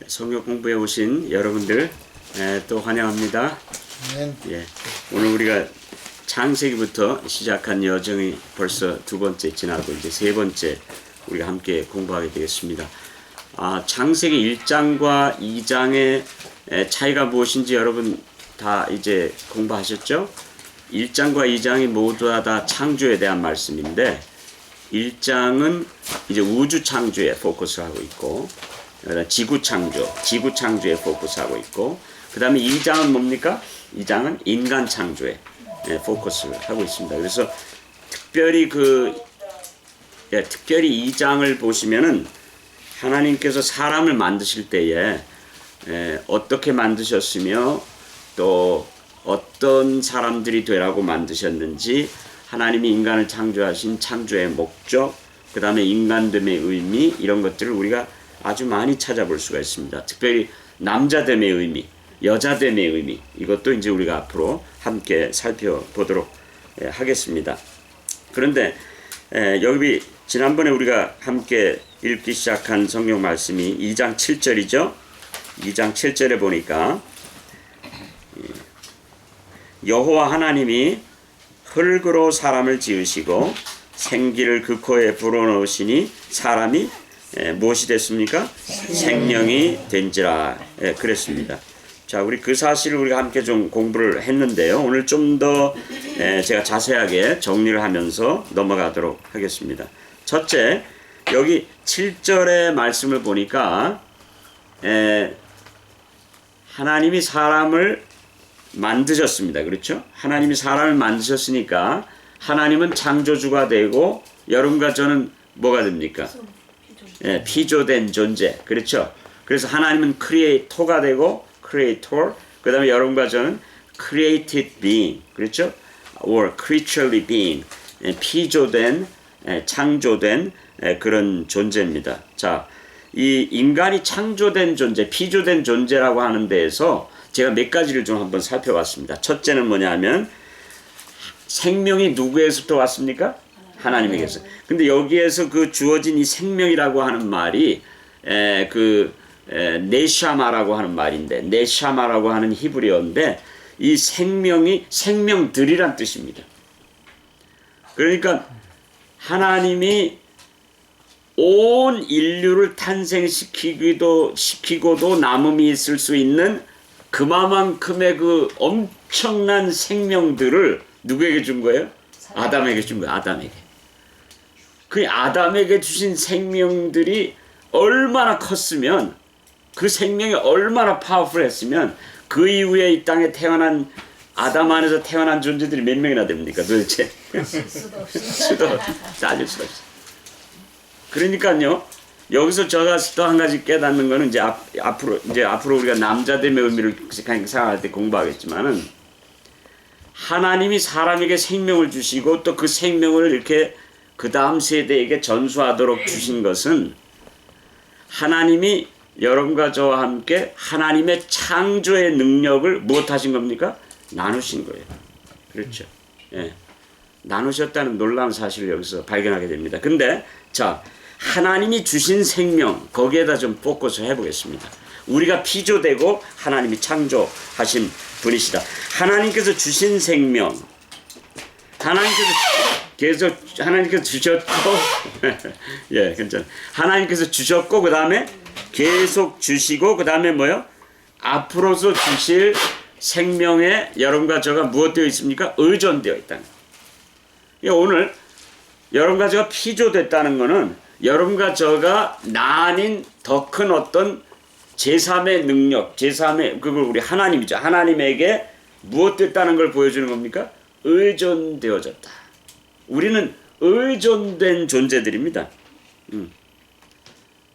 성경 공부에 오신 여러분들 또 환영합니다. 예, 오늘 우리가 창세기부터 시작한 여정이 벌써 두 번째 지나고 이제 세 번째 우리가 함께 공부하게 되겠습니다. 창세기 1장과 2장의 차이가 무엇인지 여러분 다 이제 공부하셨죠? 1장과 2장이 모두 다 창조에 대한 말씀인데 1장은 이제 우주 창조에 포커스하고 있고 지구 창조에 포커스하고 있고 그 다음에 2장은 뭡니까? 2장은 인간 창조에 포커스를 하고 있습니다. 그래서 특별히 2장을 보시면은 하나님께서 사람을 만드실 때에 어떻게 만드셨으며 또 어떤 사람들이 되라고 만드셨는지 하나님이 인간을 창조하신 창조의 목적 그 다음에 인간됨의 의미 이런 것들을 우리가 아주 많이 찾아볼 수가 있습니다. 특별히 남자됨의 의미, 여자됨의 의미 이것도 이제 우리가 앞으로 함께 살펴보도록 하겠습니다. 그런데 여기 지난번에 우리가 함께 읽기 시작한 성경 말씀이 2장 7절이죠. 2장 7절에 보니까 여호와 하나님이 흙으로 사람을 지으시고 생기를 그 코에 불어넣으시니 사람이 무엇이 됐습니까? 생명이 된지라 그랬습니다. 자, 우리 그 사실을 우리가 함께 좀 공부를 했는데요. 오늘 좀 더 제가 자세하게 정리를 하면서 넘어가도록 하겠습니다. 첫째, 여기 7절의 말씀을 보니까 하나님이 사람을 만드셨습니다. 그렇죠? 하나님이 사람을 만드셨으니까 하나님은 창조주가 되고 여러분과 저는 뭐가 됩니까? 피조된 존재. 그렇죠? 그래서 하나님은 크리에이터가 되고 크리에이터 그 다음에 여러분과 저는 created being. 그렇죠? or creaturely being. 피조된 창조된 그런 존재입니다. 자, 이 인간이 창조된 존재, 피조된 존재라고 하는 데에서 제가 몇 가지를 좀 한번 살펴봤습니다. 첫째는 뭐냐면 생명이 누구에서부터 왔습니까? 하나님에게서. 근데 여기에서 그 주어진 이 생명이라고 하는 말이 네샤마라고 하는 말인데 네샤마라고 하는 히브리어인데 이 생명이 생명들이란 뜻입니다. 그러니까 하나님이 온 인류를 탄생시키고도 남음이 있을 수 있는 그만큼의 그 엄청난 생명들을 누구에게 준 거예요? 아담에게 준 거예요. 아담에게. 그 아담에게 주신 생명들이 얼마나 컸으면 그 생명이 얼마나 파워풀했으면 그 이후에 이 땅에 태어난 아담 안에서 태어난 존재들이 몇 명이나 됩니까 도대체? 수도 따질 수가 없어요. 그러니까요. 여기서 제가 또 한 가지 깨닫는 거는 이제 앞으로 우리가 남자됨의 의미를 생각할 때 공부하겠지만은 하나님이 사람에게 생명을 주시고 또 그 생명을 이렇게 그 다음 세대에게 전수하도록 주신 것은 하나님이 여러분과 저와 함께 하나님의 창조의 능력을 무엇하신 겁니까? 나누신 거예요. 그렇죠. 예. 나누셨다는 놀라운 사실을 여기서 발견하게 됩니다. 근데 자, 하나님이 주신 생명 거기에다 좀 포커스 해보겠습니다. 우리가 피조되고 하나님이 창조하신 분이시다. 하나님께서 주신 생명 하나님께서 주셨고 예, 괜찮아. 하나님께서 주셨고 그 다음에 계속 주시고 그 다음에 뭐요? 앞으로서 주실 생명에 여러분과 저가 무엇 되어 있습니까? 의존되어 있다는 거예요. 오늘 여러분과 저가 피조됐다는 것은 여러분과 저가 나 아닌 더 큰 어떤 제3의 능력, 그걸 우리 하나님이죠. 하나님에게 무엇 됐다는 걸 보여주는 겁니까? 의존되어졌다. 우리는 의존된 존재들입니다.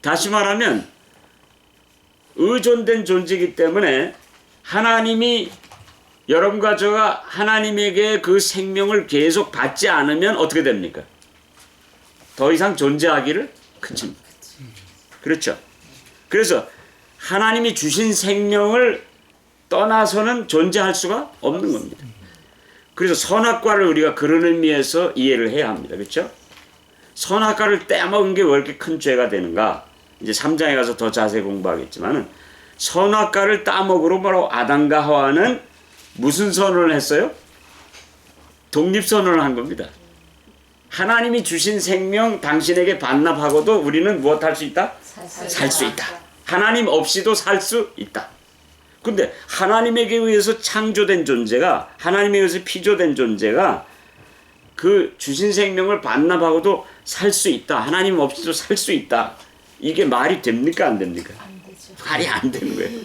다시 말하면 의존된 존재이기 때문에 하나님이 여러분과 저가 하나님에게 그 생명을 계속 받지 않으면 어떻게 됩니까? 더 이상 존재하기를 그칩니다. 그렇죠. 그래서 하나님이 주신 생명을 떠나서는 존재할 수가 없는 겁니다. 그래서 선악과를 우리가 그런 의미에서 이해를 해야 합니다. 그렇죠? 선악과를 떼먹은 게 왜 이렇게 큰 죄가 되는가? 이제 3장에 가서 더 자세히 공부하겠지만은 선악과를 따먹으로 바로 아담과 하와는 무슨 선언을 했어요? 독립선언을 한 겁니다. 하나님이 주신 생명 당신에게 반납하고도 우리는 무엇 할 수 있다? 살 수 있다. 하나님 없이도 살 수 있다. 근데 하나님에게 의해서 창조된 존재가, 하나님에 의해서 피조된 존재가 그 주신 생명을 반납하고도 살 수 있다. 하나님 없이도 살 수 있다. 이게 말이 됩니까? 안 됩니까? 안 되죠. 말이 안 되는 거예요.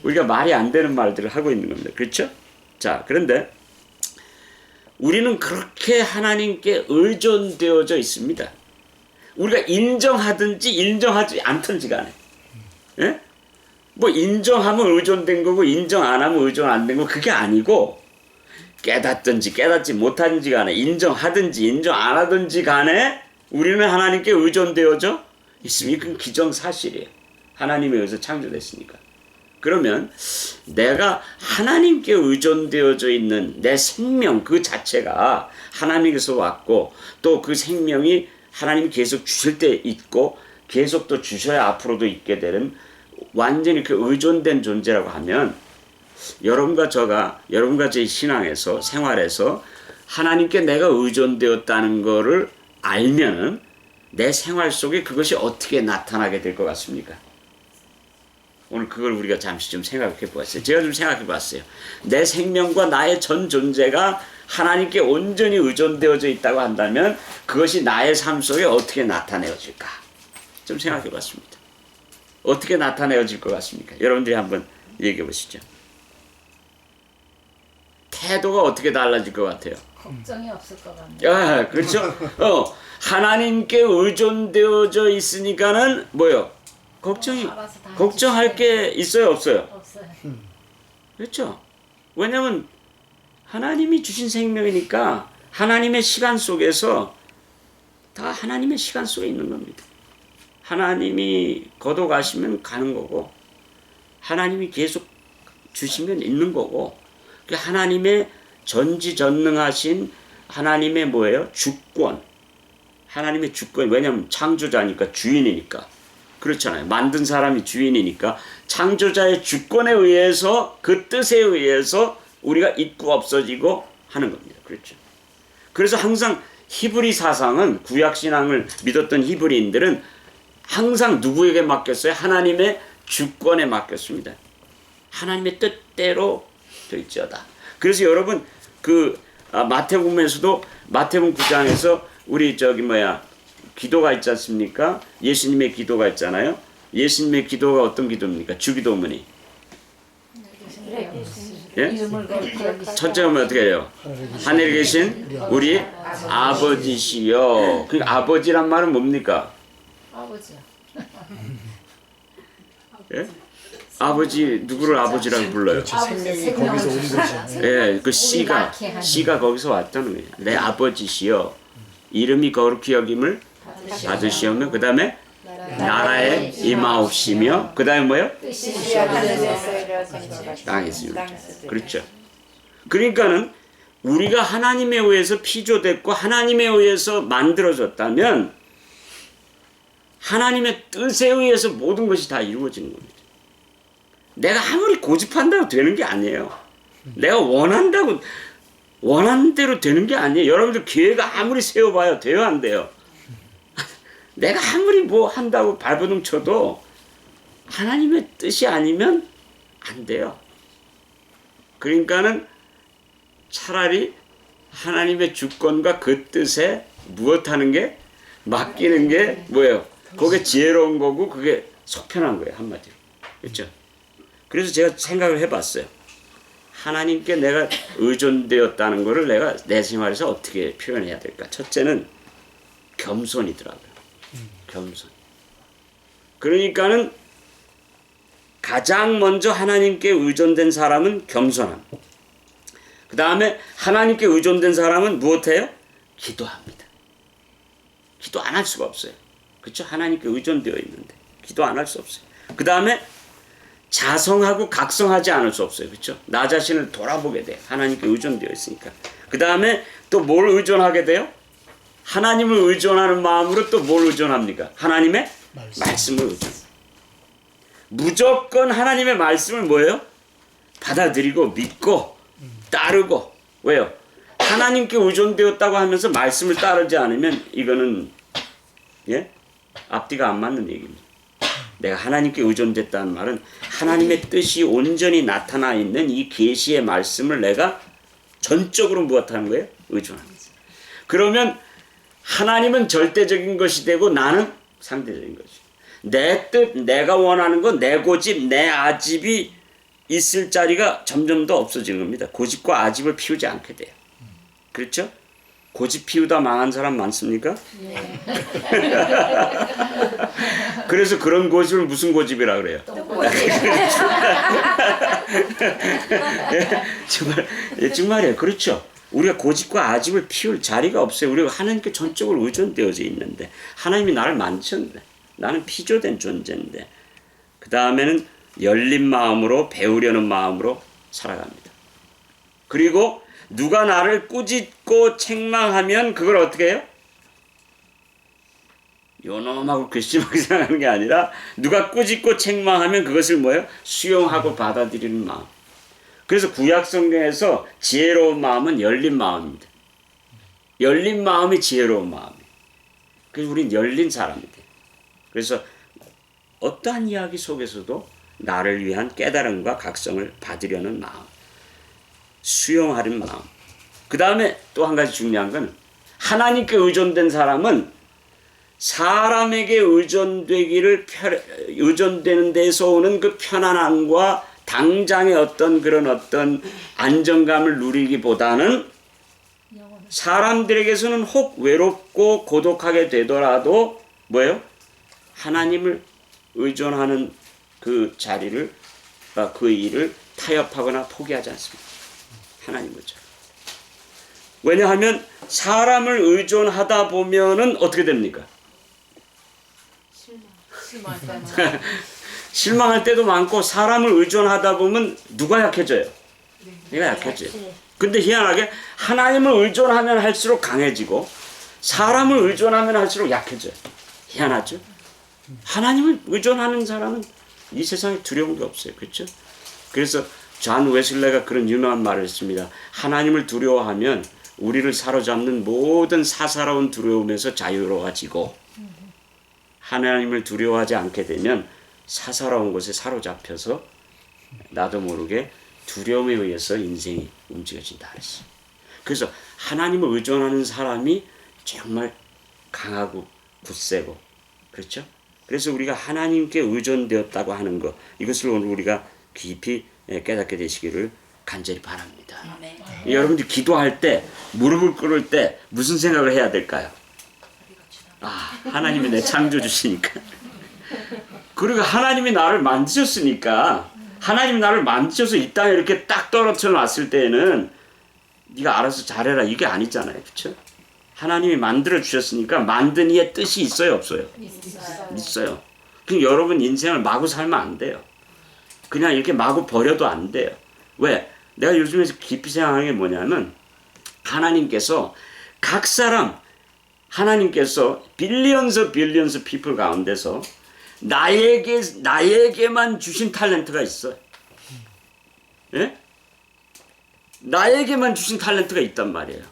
우리가 말이 안 되는 말들을 하고 있는 겁니다. 그렇죠? 자, 그런데 우리는 그렇게 하나님께 의존되어져 있습니다. 우리가 인정하든지 인정하지 않든지 간에. 예? 뭐 인정하면 의존된 거고 인정 안 하면 의존 안 된 거 그게 아니고 깨닫든지 깨닫지 못하든지 간에 인정하든지 인정 안 하든지 간에 우리는 하나님께 의존되어져 있으니 그건 기정사실이에요. 하나님에 의해서 창조됐으니까. 그러면 내가 하나님께 의존되어져 있는 내 생명 그 자체가 하나님께서 왔고 또 그 생명이 하나님이 계속 주실 때 있고 계속 또 주셔야 앞으로도 있게 되는 완전히 그 의존된 존재라고 하면 여러분과 저가 여러분과 제 신앙에서 생활에서 하나님께 내가 의존되었다는 것을 알면은 내 생활 속에 그것이 어떻게 나타나게 될 것 같습니까? 오늘 그걸 우리가 잠시 좀 생각해 보았어요. 제가 좀 생각해 봤어요. 내 생명과 나의 전 존재가 하나님께 온전히 의존되어져 있다고 한다면 그것이 나의 삶 속에 어떻게 나타내어질까? 좀 생각해 봤습니다. 어떻게 나타내어질 것 같습니까? 여러분들이 한번 얘기해 보시죠. 태도가 어떻게 달라질 것 같아요? 걱정이 없을 것 같네요. 아, 그렇죠. 하나님께 의존되어져 있으니까는 뭐요? 걱정할 게 있어요, 없어요? 없어요. 그렇죠. 왜냐면 하나님이 주신 생명이니까 하나님의 시간 속에서 다 하나님의 시간 속에 있는 겁니다. 하나님이 거둬가시면 가는 거고 하나님이 계속 주시면 있는 거고 하나님의 전지전능하신 하나님의 뭐예요? 주권. 하나님의 주권. 왜냐하면 창조자니까 주인이니까. 그렇잖아요. 만든 사람이 주인이니까 창조자의 주권에 의해서 그 뜻에 의해서 우리가 있고 없어지고 하는 겁니다. 그렇죠. 그래서 항상 히브리 사상은 구약신앙을 믿었던 히브리인들은 항상 누구에게 맡겼어요? 하나님의 주권에 맡겼습니다. 하나님의 뜻대로 될지어다. 그래서 여러분 그 마태복음에서도 마태복음 9장에서 우리 기도가 있지 않습니까? 예수님의 기도가 있잖아요. 예수님의 기도가 어떤 기도입니까? 주기도문이. 예? 첫째 보면 어떻게 해요? 하늘에 계신 우리 아버지시여. 그 아버지란 말은 뭡니까? 아버지요. 예? 아버지 누구를 아버지라고 불러요? 생명이 거기서 온 거죠. 예, 그 씨가 거기서 왔다는 거예요. 내 아버지시여. 이름이 거룩히 여김을 받으시오며 그 다음에 나라에 임하옵시며 그 다음에 뭐요? 땅에 있습니다. 그렇죠. 그러니까는 우리가 하나님에 의해서 피조됐고 하나님에 의해서 만들어졌다면 하나님의 뜻에 의해서 모든 것이 다 이루어지는 겁니다. 내가 아무리 고집한다고 되는 게 아니에요. 내가 원하는 대로 되는 게 아니에요. 여러분들 계획을 아무리 세워봐요. 돼요, 안 돼요? 내가 아무리 뭐 한다고 발버둥 쳐도 하나님의 뜻이 아니면 안 돼요. 그러니까는 차라리 하나님의 주권과 그 뜻에 무엇하는 게 맡기는 게 뭐예요? 그게 지혜로운 거고 그게 속편한 거예요, 한마디로. 그렇죠? 그래서 제가 생각을 해봤어요. 하나님께 내가 의존되었다는 것을 내가 내 생활에서 어떻게 표현해야 될까? 첫째는 겸손이더라고요. 겸손. 그러니까는 가장 먼저 하나님께 의존된 사람은 겸손함. 그 다음에 하나님께 의존된 사람은 무엇해요? 기도합니다. 기도 안 할 수가 없어요. 그렇죠? 하나님께 의존되어 있는데 기도 안 할 수 없어요. 그 다음에 자성하고 각성하지 않을 수 없어요. 그렇죠? 나 자신을 돌아보게 돼요. 하나님께 의존되어 있으니까. 그 다음에 또 뭘 의존하게 돼요? 하나님을 의존하는 마음으로 또 뭘 의존합니까? 하나님의 말씀을 의존. 무조건 하나님의 말씀을 뭐예요? 받아들이고 믿고 따르고. 왜요? 하나님께 의존되었다고 하면서 말씀을 따르지 않으면 이거는 앞뒤가 안 맞는 얘기입니다. 내가 하나님께 의존됐다는 말은 하나님의 뜻이 온전히 나타나 있는 이 계시의 말씀을 내가 전적으로 무엇하는 거예요? 의존합니다. 그러면 하나님은 절대적인 것이 되고 나는 상대적인 것이. 내 뜻, 내가 원하는 건 내 고집, 내 아집이 있을 자리가 점점 더 없어지는 겁니다. 고집과 아집을 피우지 않게 돼요. 그렇죠? 고집 피우다 망한 사람 많습니까? 예. 그래서 그런 고집을 무슨 고집이라 그래요? 정말이에요. 그렇죠. 우리가 고집과 아집을 피울 자리가 없어요. 우리가 하나님께 전적으로 의존되어져 있는데 하나님이 나를 만드셨는데 나는 피조된 존재인데 그 다음에는 열린 마음으로 배우려는 마음으로 살아갑니다. 그리고 누가 나를 꾸짖고 책망하면 그걸 어떻게 해요? 요놈하고 괘씸하게 생각하는 게 아니라 누가 꾸짖고 책망하면 그것을 뭐예요? 수용하고 받아들이는 마음. 그래서 구약 성경에서 지혜로운 마음은 열린 마음입니다. 열린 마음이 지혜로운 마음이에요. 그래서 우린 열린 사람이 돼요. 그래서 어떠한 이야기 속에서도 나를 위한 깨달음과 각성을 받으려는 마음. 수용하는 마음. 그 다음에 또 한 가지 중요한 건 하나님께 의존된 사람은 사람에게 의존되는 데서 오는 그 편안함과 당장의 어떤 안정감을 누리기보다는 사람들에게서는 혹 외롭고 고독하게 되더라도 뭐예요? 하나님을 의존하는 그 자리를, 그 일을 타협하거나 포기하지 않습니다. 하나님 의존. 왜냐하면 사람을 의존하다 보면은 어떻게 됩니까? 실망할 때도 많고 사람을 의존하다 보면 누가 약해져요? 내가 약해져요. 근데 희한하게 하나님을 의존하면 할수록 강해지고 사람을 의존하면 할수록 약해져요. 희한하죠? 하나님을 의존하는 사람은 이 세상에 두려운 게 없어요. 그렇죠? 그래서 존 웨슬레가 그런 유명한 말을 했습니다. 하나님을 두려워하면 우리를 사로잡는 모든 사사로운 두려움에서 자유로워지고 하나님을 두려워하지 않게 되면 사사로운 것에 사로잡혀서 나도 모르게 두려움에 의해서 인생이 움직여진다 그랬어요. 그래서 하나님을 의존하는 사람이 정말 강하고 굳세고 그렇죠? 그래서 우리가 하나님께 의존되었다고 하는 것 이것을 오늘 우리가 깊이 깨닫게 되시기를 간절히 바랍니다. 여러분들 기도할 때 무릎을 꿇을 때 무슨 생각을 해야 될까요? 하나님이 내 창조주시니까 그리고 하나님이 나를 만드셨으니까 하나님이 나를 만드셔서 이 땅에 이렇게 딱 떨어져 놨을 때에는 네가 알아서 잘해라 이게 아니잖아요. 그렇죠? 하나님이 만들어 주셨으니까 만든 이의 뜻이 있어요 없어요? 있어요. 그러니까 여러분 인생을 마구 살면 안 돼요. 그냥 이렇게 마구 버려도 안 돼요. 왜? 내가 요즘에 깊이 생각하는 게 뭐냐면 하나님께서 각 사람 하나님께서 빌리언스 피플 가운데서 나에게만 주신 탤런트가 있어요. 예? 나에게만 주신 탤런트가 있단 말이에요.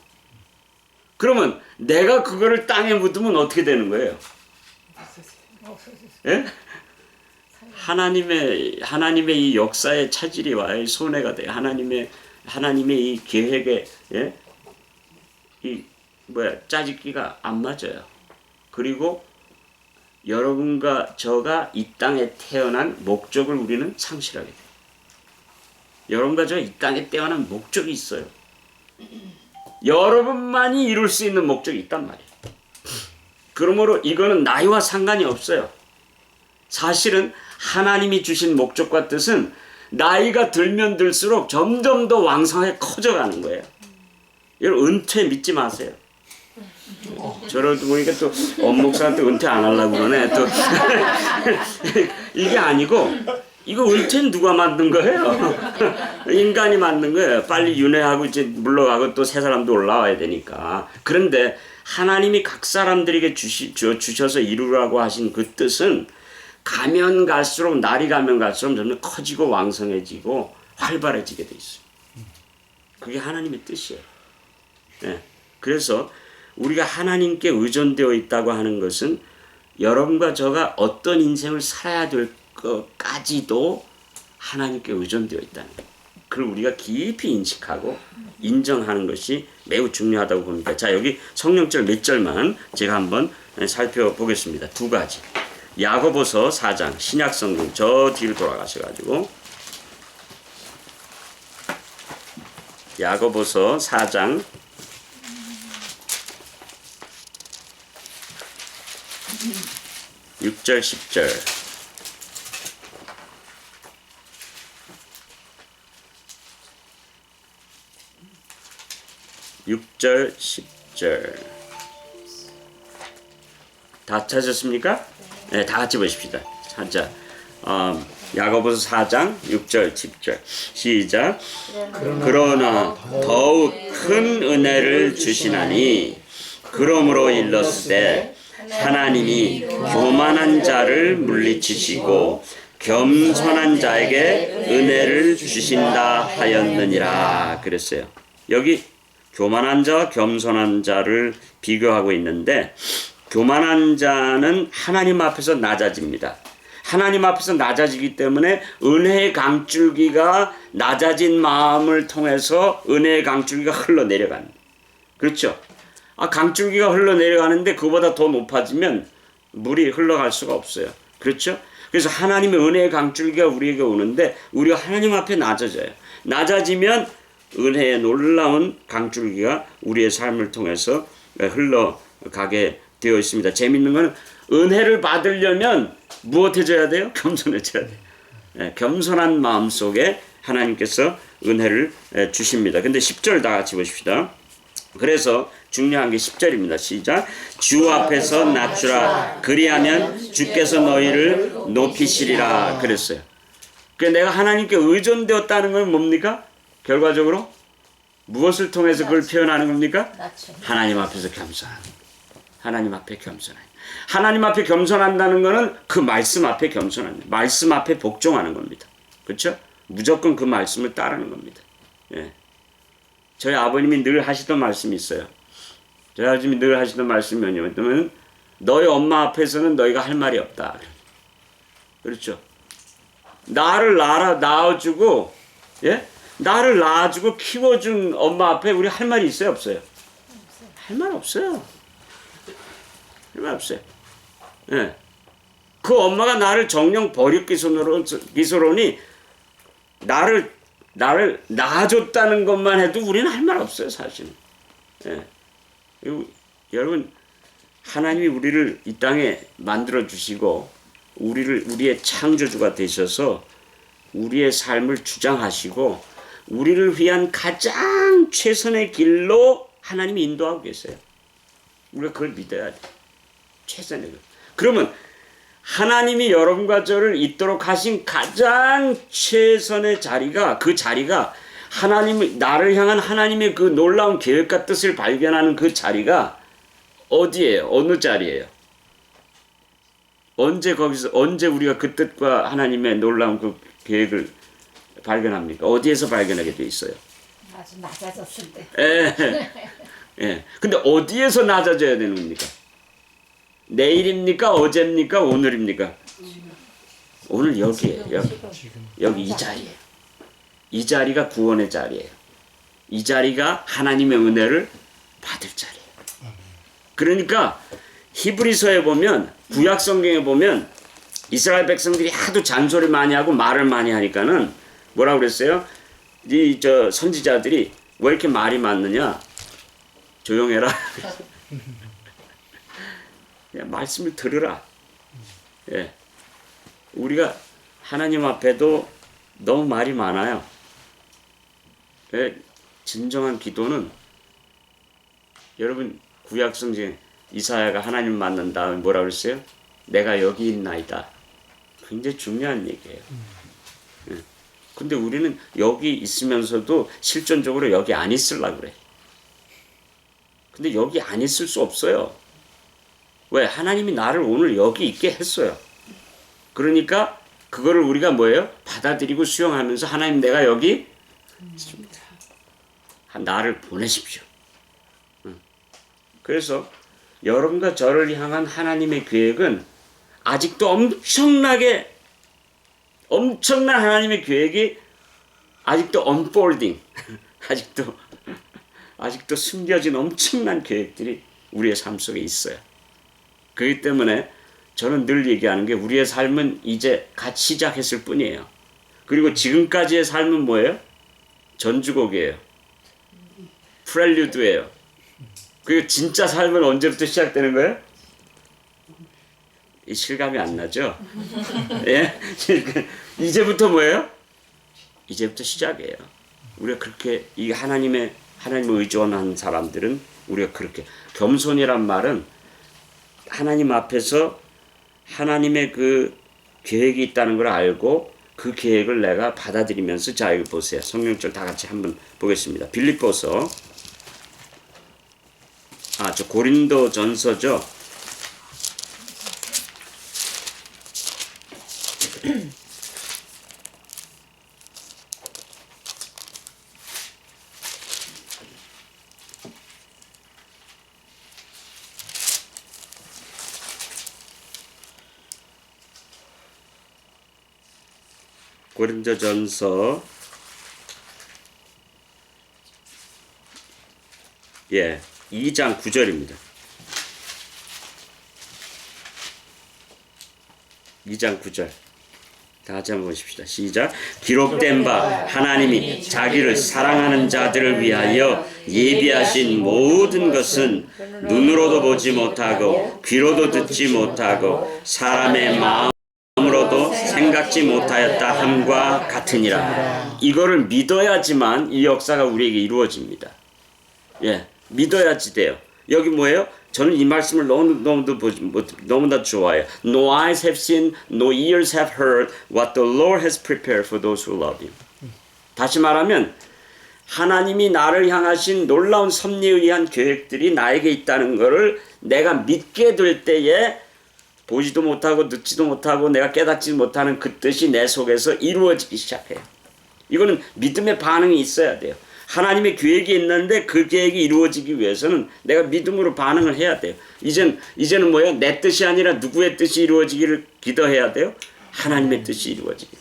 그러면 내가 그거를 땅에 묻으면 어떻게 되는 거예요? 예? 하나님의 이 역사의 차질이 와요. 손해가 돼요. 하나님의 이 계획에 짜집기가 안 맞아요. 그리고 여러분과 저가 이 땅에 태어난 목적을 우리는 상실하게 돼요. 여러분과 저가 이 땅에 태어난 목적이 있어요. 여러분만이 이룰 수 있는 목적이 있단 말이에요. 그러므로 이거는 나이와 상관이 없어요. 사실은 하나님이 주신 목적과 뜻은 나이가 들면 들수록 점점 더 왕성하게 커져가는 거예요. 여러분 은퇴 믿지 마세요. 저를 보니까 또 엄목사한테 은퇴 안 하려고 그러네. 또 이게 아니고 이거 은퇴는 누가 만든 거예요? 인간이 만든 거예요. 빨리 윤회하고 이제 물러가고 또 새 사람도 올라와야 되니까. 그런데 하나님이 각 사람들에게 주셔서 이루라고 하신 그 뜻은 가면 갈수록 날이 가면 갈수록 점점 커지고 왕성해지고 활발해지게 돼 있어요. 그게 하나님의 뜻이에요. 네. 그래서 우리가 하나님께 의존되어 있다고 하는 것은 여러분과 저가 어떤 인생을 살아야 될 것까지도 하나님께 의존되어 있다는 거예요. 그걸 우리가 깊이 인식하고 인정하는 것이 매우 중요하다고 봅니다. 자, 여기 성령절 몇 절만 제가 한번 살펴보겠습니다. 두 가지. 야고보서 4장 신약성경 저 뒤로 돌아가셔가지고 야고보서 4장 6절 10절 6절 10절 다 찾았습니까? 네, 다 같이 보십시다. 자, 야고보서 4장 6절 10절 시작. 그러나 더욱 큰 은혜를 주시나니 그러므로 일렀으되 하나님이 교만한 자를 물리치시고 겸손한 자에게 은혜를 주신다 하였느니라 그랬어요. 여기 교만한 자와 겸손한 자를 비교하고 있는데 교만한 자는 하나님 앞에서 낮아집니다. 하나님 앞에서 낮아지기 때문에 은혜의 강줄기가 낮아진 마음을 통해서 은혜의 강줄기가 흘러내려갑니다. 그렇죠? 강줄기가 흘러내려가는데 그보다 더 높아지면 물이 흘러갈 수가 없어요. 그렇죠? 그래서 하나님의 은혜의 강줄기가 우리에게 오는데 우리가 하나님 앞에 낮아져요. 낮아지면 은혜의 놀라운 강줄기가 우리의 삶을 통해서 흘러가게 되어 있습니다. 재밌는 것은 은혜를 받으려면 무엇해져야 돼요? 겸손해져야 돼요. 네, 겸손한 마음 속에 하나님께서 은혜를 주십니다. 근데 10절 다 같이 보십시다. 그래서 중요한 게 10절입니다. 시작. 주 앞에서 낮추라. 그리하면 주께서 너희를 높이시리라. 그랬어요. 그러니까 내가 하나님께 의존되었다는 건 뭡니까? 결과적으로 무엇을 통해서 그걸 표현하는 겁니까? 하나님 앞에서 겸손한. 하나님 앞에 겸손한. 하나님 앞에 겸손한다는 것은 그 말씀 앞에 겸손한. 말씀 앞에 복종하는 겁니다. 그렇죠? 무조건 그 말씀을 따르는 겁니다. 예. 저희 아버님이 늘 하시던 말씀이 있어요. 저희 아버님이 늘 하시던 말씀이 뭐냐면 너희 엄마 앞에서는 너희가 할 말이 없다. 그렇죠? 나를 낳아주고 예? 나를 낳아주고 키워준 엄마 앞에 우리 할 말이 있어요? 없어요? 할 말 없어요. 할 말 없어요. 예. 그 엄마가 나를 정령 버릇기소로니 나를 낳아줬다는 것만 해도 우리는 할 말 없어요, 사실은. 예. 여러분, 하나님이 우리를 이 땅에 만들어 주시고 우리의 창조주가 되셔서 우리의 삶을 주장하시고 우리를 위한 가장 최선의 길로 하나님이 인도하고 계세요. 우리가 그걸 믿어야 돼. 최선의 길. 그러면 하나님이 여러분과 저를 있도록 하신 가장 최선의 자리가 그 자리가 하나님 나를 향한 하나님의 그 놀라운 계획과 뜻을 발견하는 그 자리가 어디예요? 어느 자리예요? 언제 우리가 그 뜻과 하나님의 놀라운 그 계획을 발견합니까? 어디에서 발견하게 돼 있어요? 아주 낮아졌을 때. 예. 예. 근데 어디에서 낮아져야 되는 겁니까? 내일입니까? 어제입니까? 오늘입니까? 오늘 여기에요. 여기 이 자리에요. 이 자리가 구원의 자리예요. 이 자리가 하나님의 은혜를 받을 자리예요. 그러니까 히브리서에 보면 구약 성경에 보면 이스라엘 백성들이 하도 잔소리 많이 하고 말을 많이 하니까는 뭐라고 그랬어요? 저 선지자들이 왜 이렇게 말이 많느냐? 조용해라. 그냥 말씀을 들으라. 예. 우리가 하나님 앞에도 너무 말이 많아요. 진정한 기도는 여러분 구약 성경 이사야가 하나님 만난 다음에 뭐라고 그랬어요? 내가 여기 있나이다. 굉장히 중요한 얘기예요. 근데 우리는 여기 있으면서도 실존적으로 여기 안 있으려고 그래. 근데 여기 안 있을 수 없어요. 왜? 하나님이 나를 오늘 여기 있게 했어요. 그러니까 그거를 우리가 뭐예요? 받아들이고 수용하면서 하나님 내가 여기 있습니다. 나를 보내십시오. 그래서 여러분과 저를 향한 하나님의 계획은 아직도 엄청난 하나님의 계획이 아직도 unfolding, 아직도 숨겨진 엄청난 계획들이 우리의 삶 속에 있어요. 그렇기 때문에 저는 늘 얘기하는 게 우리의 삶은 이제 갓 시작했을 뿐이에요. 그리고 지금까지의 삶은 뭐예요? 전주곡이에요. 프렐류드예요. 그리고 진짜 삶은 언제부터 시작되는 거예요? 이 실감이 안 나죠? 예? 이제부터 뭐예요? 이제부터 시작이에요. 우리가 그렇게 이 하나님을 의존한 사람들은 우리가 그렇게 겸손이란 말은 하나님 앞에서 하나님의 그 계획이 있다는 걸 알고 그 계획을 내가 받아들이면서 자 이거 보세요. 성경절 다 같이 한번 보겠습니다. 빌립보서 저 고린도 전서죠. 고린도전서 2장 9절입니다. 2장 9절 다 같이 한번 보십시다. 시작. 기록된 바 하나님이 자기를 사랑하는 자들을 위하여 예비하신 모든 것은 눈으로도 보지 못하고 귀로도 듣지 못하고 사람의 마음으로도 생각지 못하였다 함과 같으니라. 이거를 믿어야지만 이 역사가 우리에게 이루어집니다. 믿어야지 돼요. 여기 뭐예요? 저는 이 말씀을 너무나 좋아해요. No eyes have seen, no ears have heard what the Lord has prepared for those who love Him. 다시 말하면 하나님이 나를 향하신 놀라운 섭리에 의한 계획들이 나에게 있다는 것을 내가 믿게 될 때에 보지도 못하고 듣지도 못하고 내가 깨닫지 못하는 그 뜻이 내 속에서 이루어지기 시작해요. 이거는 믿음의 반응이 있어야 돼요. 하나님의 계획이 있는데 그 계획이 이루어지기 위해서는 내가 믿음으로 반응을 해야 돼요. 이제는 뭐예요? 내 뜻이 아니라 누구의 뜻이 이루어지기를 기도해야 돼요? 하나님의 뜻이 이루어지기.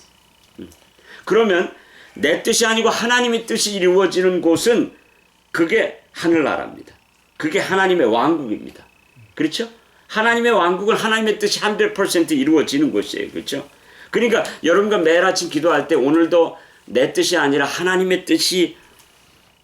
그러면 내 뜻이 아니고 하나님의 뜻이 이루어지는 곳은 그게 하늘나라입니다. 그게 하나님의 왕국입니다. 그렇죠? 하나님의 왕국은 하나님의 뜻이 100% 이루어지는 곳이에요. 그렇죠? 그러니까 여러분과 매일 아침 기도할 때 오늘도 내 뜻이 아니라 하나님의 뜻이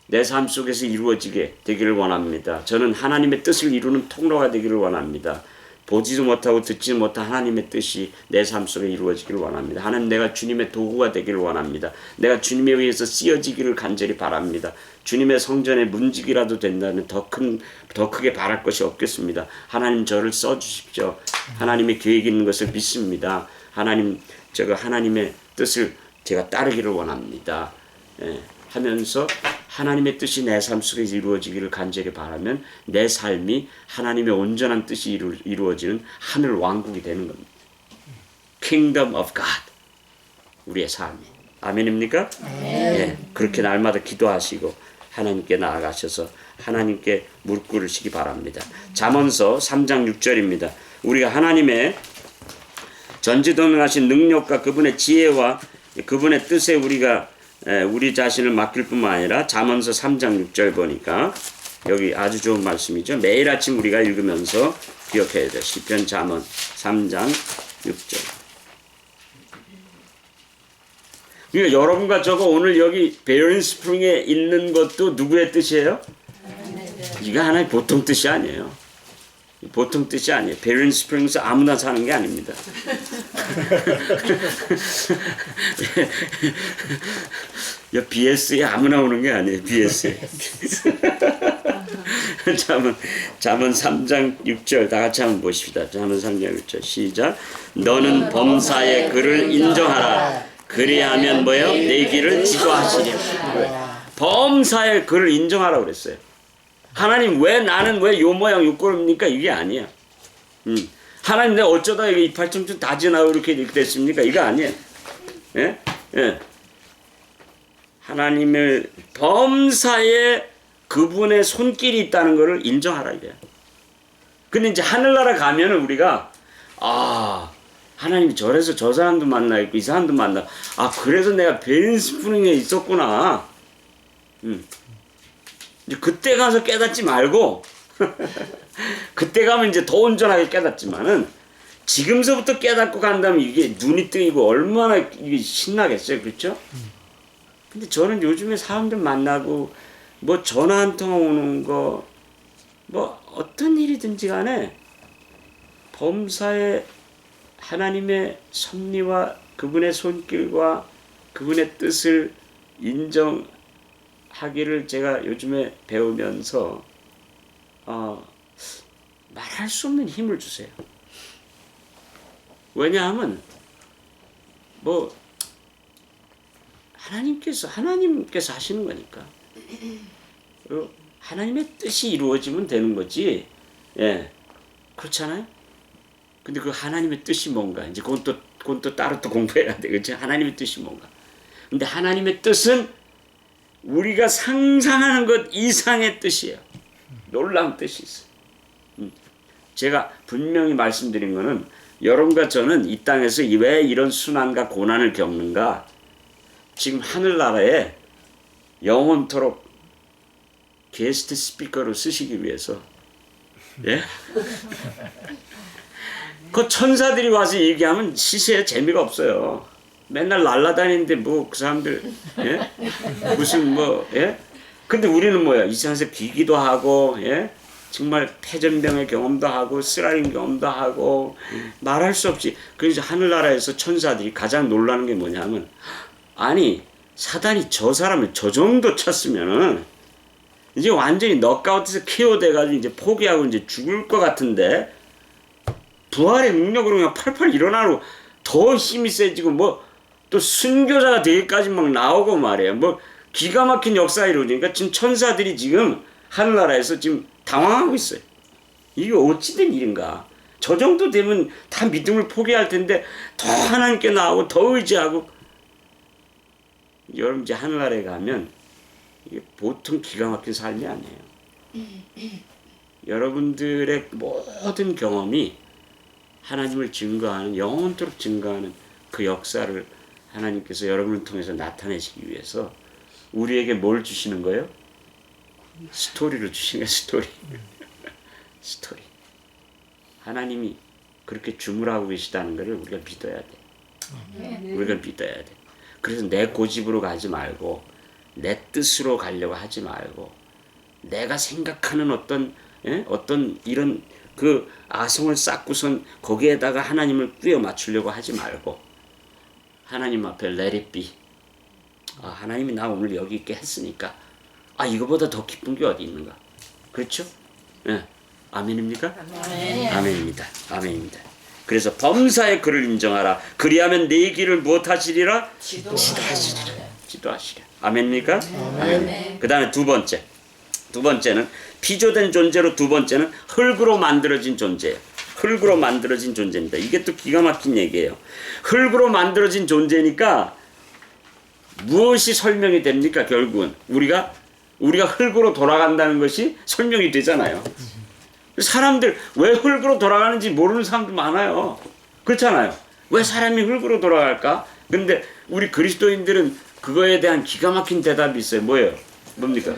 내 삶 속에서 이루어지게 되기를 원합니다. 저는 하나님의 뜻을 이루는 통로가 되기를 원합니다. 보지도 못하고 듣지 못한 하나님의 뜻이 내 삶 속에 이루어지기를 원합니다. 하나님 내가 주님의 도구가 되기를 원합니다. 내가 주님에 의해서 쓰여지기를 간절히 바랍니다. 주님의 성전의 문지기라도 된다면 더 크게 바랄 것이 없겠습니다. 하나님 저를 써주십시오. 하나님의 계획이 있는 것을 믿습니다. 하나님의 뜻을 제가 따르기를 원합니다. 하면서 하나님의 뜻이 내 삶 속에 이루어지기를 간절히 바라면 내 삶이 하나님의 온전한 뜻이 이루어지는 하늘 왕국이 되는 겁니다. Kingdom of God. 우리의 삶이. 아멘입니까? 그렇게 날마다 기도하시고 하나님께 나아가셔서 하나님께 무릎 꿇으시기 바랍니다. 잠언서 3장 6절입니다. 우리가 하나님의 전지전능하신 능력과 그분의 지혜와 그분의 뜻에 우리가 우리 자신을 맡길 뿐만 아니라 잠언서 3장 6절 보니까 여기 아주 좋은 말씀이죠. 매일 아침 우리가 읽으면서 기억해야 돼요. 시편 잠언 3장 6절. 그러니까 여러분과 저거 오늘 여기 베어링 스프링에 있는 것도 누구의 뜻이에요? 이거 하나의 보통 뜻이 아니에요. 보통 뜻이 아니에요. 베어링 스프링에서 아무나 사는 게 아닙니다. BS에 아무나 오는 게 아니에요. BS에. 잠언 3장 6절 다 같이 한번 보십시다. 잠언 3장 6절 시작. 너는 범사의 그를 인정하라. 그리하면 뭐예요? 내 길을 지도하시리라. 범사의 그를 인정하라고 그랬어요. 하나님 왜 나는 왜 요 모양 요 꼴입니까? 이게 아니야. 하나님 내가 어쩌다 이게 이빨 다 지나고 이렇게 됐습니까? 이거 아니에요. 예? 예. 하나님을 범사에 그분의 손길이 있다는 것을 인정하라 이래요. 근데 이제 하늘나라 가면은 우리가 하나님이 저래서 저 사람도 만나 있고 이 사람도 만나. 그래서 내가 베린스프링에 있었구나. 이제 그때 가서 깨닫지 말고 그때 가면 이제 더 온전하게 깨닫지만은 지금서부터 깨닫고 간다면 이게 눈이 뜨이고 얼마나 이게 신나겠어요, 그렇죠? 근데 저는 요즘에 사람들 만나고 뭐 전화 한 통 오는 거 뭐 어떤 일이든지 간에 범사에 하나님의 섭리와 그분의 손길과 그분의 뜻을 인정하기를 제가 요즘에 배우면서 말할 수 없는 힘을 주세요. 왜냐하면 뭐 하나님께서 하시는 거니까. 하나님의 뜻이 이루어지면 되는 거지. 예. 그렇잖아요? 근데 그 하나님의 뜻이 뭔가? 이제 그건 또 따로 또 공부해야 돼. 그렇지? 하나님의 뜻이 뭔가? 근데 하나님의 뜻은 우리가 상상하는 것 이상의 뜻이에요. 놀라운 뜻이 있어요. 제가 분명히 말씀드린 거는 여러분과 저는 이 땅에서 왜 이런 순환과 고난을 겪는가? 지금 하늘나라에 영원토록 게스트 스피커로 쓰시기 위해서, 예? 그 천사들이 와서 얘기하면 시세에 재미가 없어요. 맨날 날라다니는데 뭐 그 사람들, 예? 무슨 뭐, 예? 근데 우리는 뭐야? 이 세상에서 비기도 하고, 예? 정말 패전병의 경험도 하고 쓰라린 경험도 하고 말할 수 없이. 그래서 하늘나라에서 천사들이 가장 놀라는 게 뭐냐면, 아니 사단이 저 사람을 저 정도 쳤으면은 이제 완전히 넉아웃해서 KO 돼가지고 이제 포기하고 이제 죽을 것 같은데 부활의 능력으로 그냥 팔팔 일어나고 더 힘이 세지고 뭐 또 순교자가 되기까지 막 나오고 말이에요. 뭐 기가 막힌 역사 이루어지니까 지금 천사들이 지금 하늘나라에서 지금 당황하고 있어요. 이게 어찌된 일인가? 저 정도 되면 다 믿음을 포기할 텐데 더 하나님께 나오고 더 의지하고. 여러분 이제 하늘나라에 가면 이게 보통 기가 막힌 삶이 아니에요. 여러분들의 모든 경험이 하나님을 증거하는, 영원토록 증거하는 그 역사를 하나님께서 여러분을 통해서 나타내시기 위해서 우리에게 뭘 주시는 거예요? 스토리를 주시는 거예요. 스토리. 스토리. 하나님이 그렇게 주물하고 계시다는 것을 우리가 믿어야 돼. 우리가 믿어야 돼. 그래서 내 고집으로 가지 말고 내 뜻으로 가려고 하지 말고 내가 생각하는 어떤 이런 그 아성을 쌓고선 거기에다가 하나님을 끼워 맞추려고 하지 말고 하나님 앞에 let it be. 하나님이 나 오늘 여기 있게 했으니까 이거보다 더 기쁜 게 어디 있는가? 그렇죠? 예. 아멘입니까? 아멘입니다. 아멘입니다. 그래서 범사의 그를 인정하라. 그리하면 네 길을 무엇하시리라? 지도하시리라. 아멘입니까? 아멘. 그 다음에 두 번째는 피조된 존재로, 두 번째는 흙으로 만들어진 존재예요. 흙으로 만들어진 존재입니다. 이게 또 기가 막힌 얘기예요. 흙으로 만들어진 존재니까 무엇이 설명이 됩니까? 결국은 우리가 흙으로 돌아간다는 것이 설명이 되잖아요. 사람들 왜 흙으로 돌아가는지 모르는 사람도 많아요. 그렇잖아요. 왜 사람이 흙으로 돌아갈까? 근데 우리 그리스도인들은 그거에 대한 기가 막힌 대답이 있어요. 뭐예요? 뭡니까?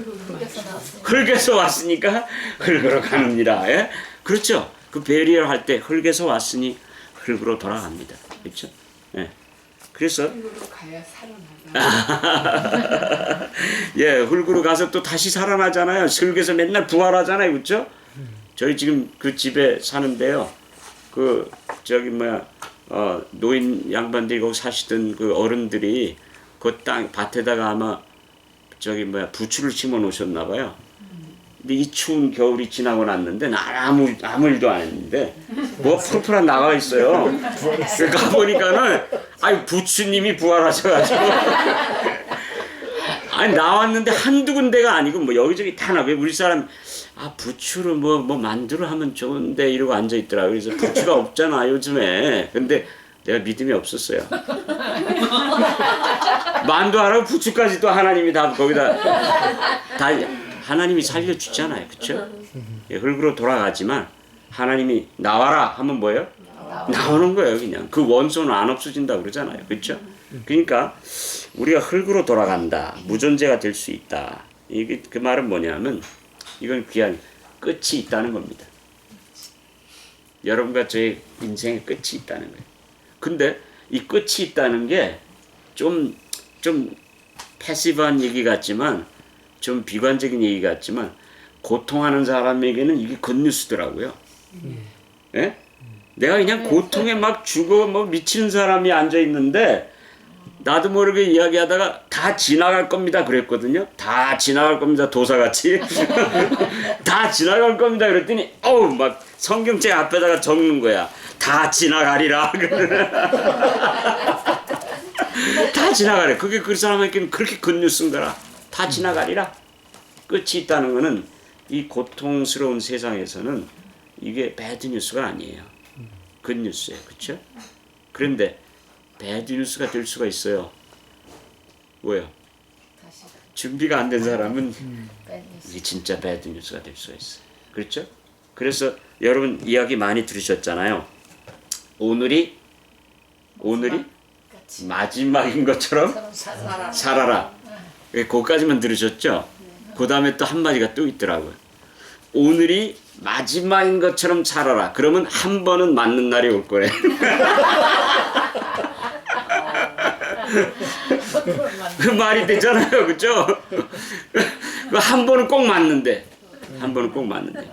흙에서 왔으니까 흙으로 가느니라. 예? 그렇죠. 그 베리얼 할 때 흙에서 왔으니 흙으로 돌아갑니다. 그렇죠? 예. 그래서 흙으로 가야 살아나가. 예, 흙으로 가서 또 다시 살아나잖아요. 흙에서 맨날 부활하잖아요. 그렇죠? 저희 지금 그 집에 사는데요. 그 노인 양반들이 거기 사시던 그 어른들이 그 땅 밭에다가 아마 부추를 심어 놓으셨나 봐요. 근데 이 추운 겨울이 지나고 났는데 아무 일도 안 했는데 뭐 푸릇푸릇 나가 있어요. 그러니까 보니까는 부추님이 부활하셔가지고 나왔는데 한두 군데가 아니고 뭐 여기저기 다 나와요. 우리 사람 부추로 뭐 만두를 하면 좋은데 이러고 앉아 있더라. 그래서 부추가 없잖아 요즘에. 근데 내가 믿음이 없었어요. 만두 하라고 부추까지 또 하나님이 다 거기다 다 하나님이 살려주잖아요, 그렇죠? 흙으로 돌아가지만 하나님이 나와라 하면 뭐예요? 나오는 거예요, 그냥. 그 원소는 안 없어진다 그러잖아요, 그렇죠? 그러니까 우리가 흙으로 돌아간다, 무존재가 될 수 있다. 이게 그 말은 뭐냐면 이건 귀한 끝이 있다는 겁니다. 여러분과 저의 인생의 끝이 있다는 거예요. 근데 이 끝이 있다는 게 좀 패시브한 얘기 같지만 좀 비관적인 얘기 같지만 고통하는 사람에게는 이게 굿뉴스더라고요. 예? 내가 그냥 고통에 막 죽어 뭐 미치는 사람이 앉아 있는데 나도 모르게 이야기하다가 다 지나갈 겁니다 그랬거든요. 다 지나갈 겁니다 도사같이. 다 지나갈 겁니다 그랬더니 어우 막 성경책 앞에다가 적는 거야. 다 지나가리라. 다 지나가래. 그게 그 사람에게는 그렇게 굿뉴스인 거라. 다 지나가리라. 끝이 있다는 거는 이 고통스러운 세상에서는 이게 배드 뉴스가 아니에요. 굿뉴스예요. 그렇죠? 그런데 배드 뉴스가 될 수가 있어요. 뭐요? 준비가 안 된 사람은 이게 진짜 배드 뉴스가 될 수가 있어요. 그렇죠? 그래서 여러분 이야기 많이 들으셨잖아요. 오늘이 마지막인 것처럼 살아라. 그거까지만 들으셨죠? 그 다음에 또 한마디가 또 있더라고요. 오늘이 마지막인 것처럼 살아라. 그러면 한 번은 맞는 날이 올 거래. 그 말이 되잖아요. 그죠? 한 번은 꼭 맞는데. 한 번은 꼭 맞는데.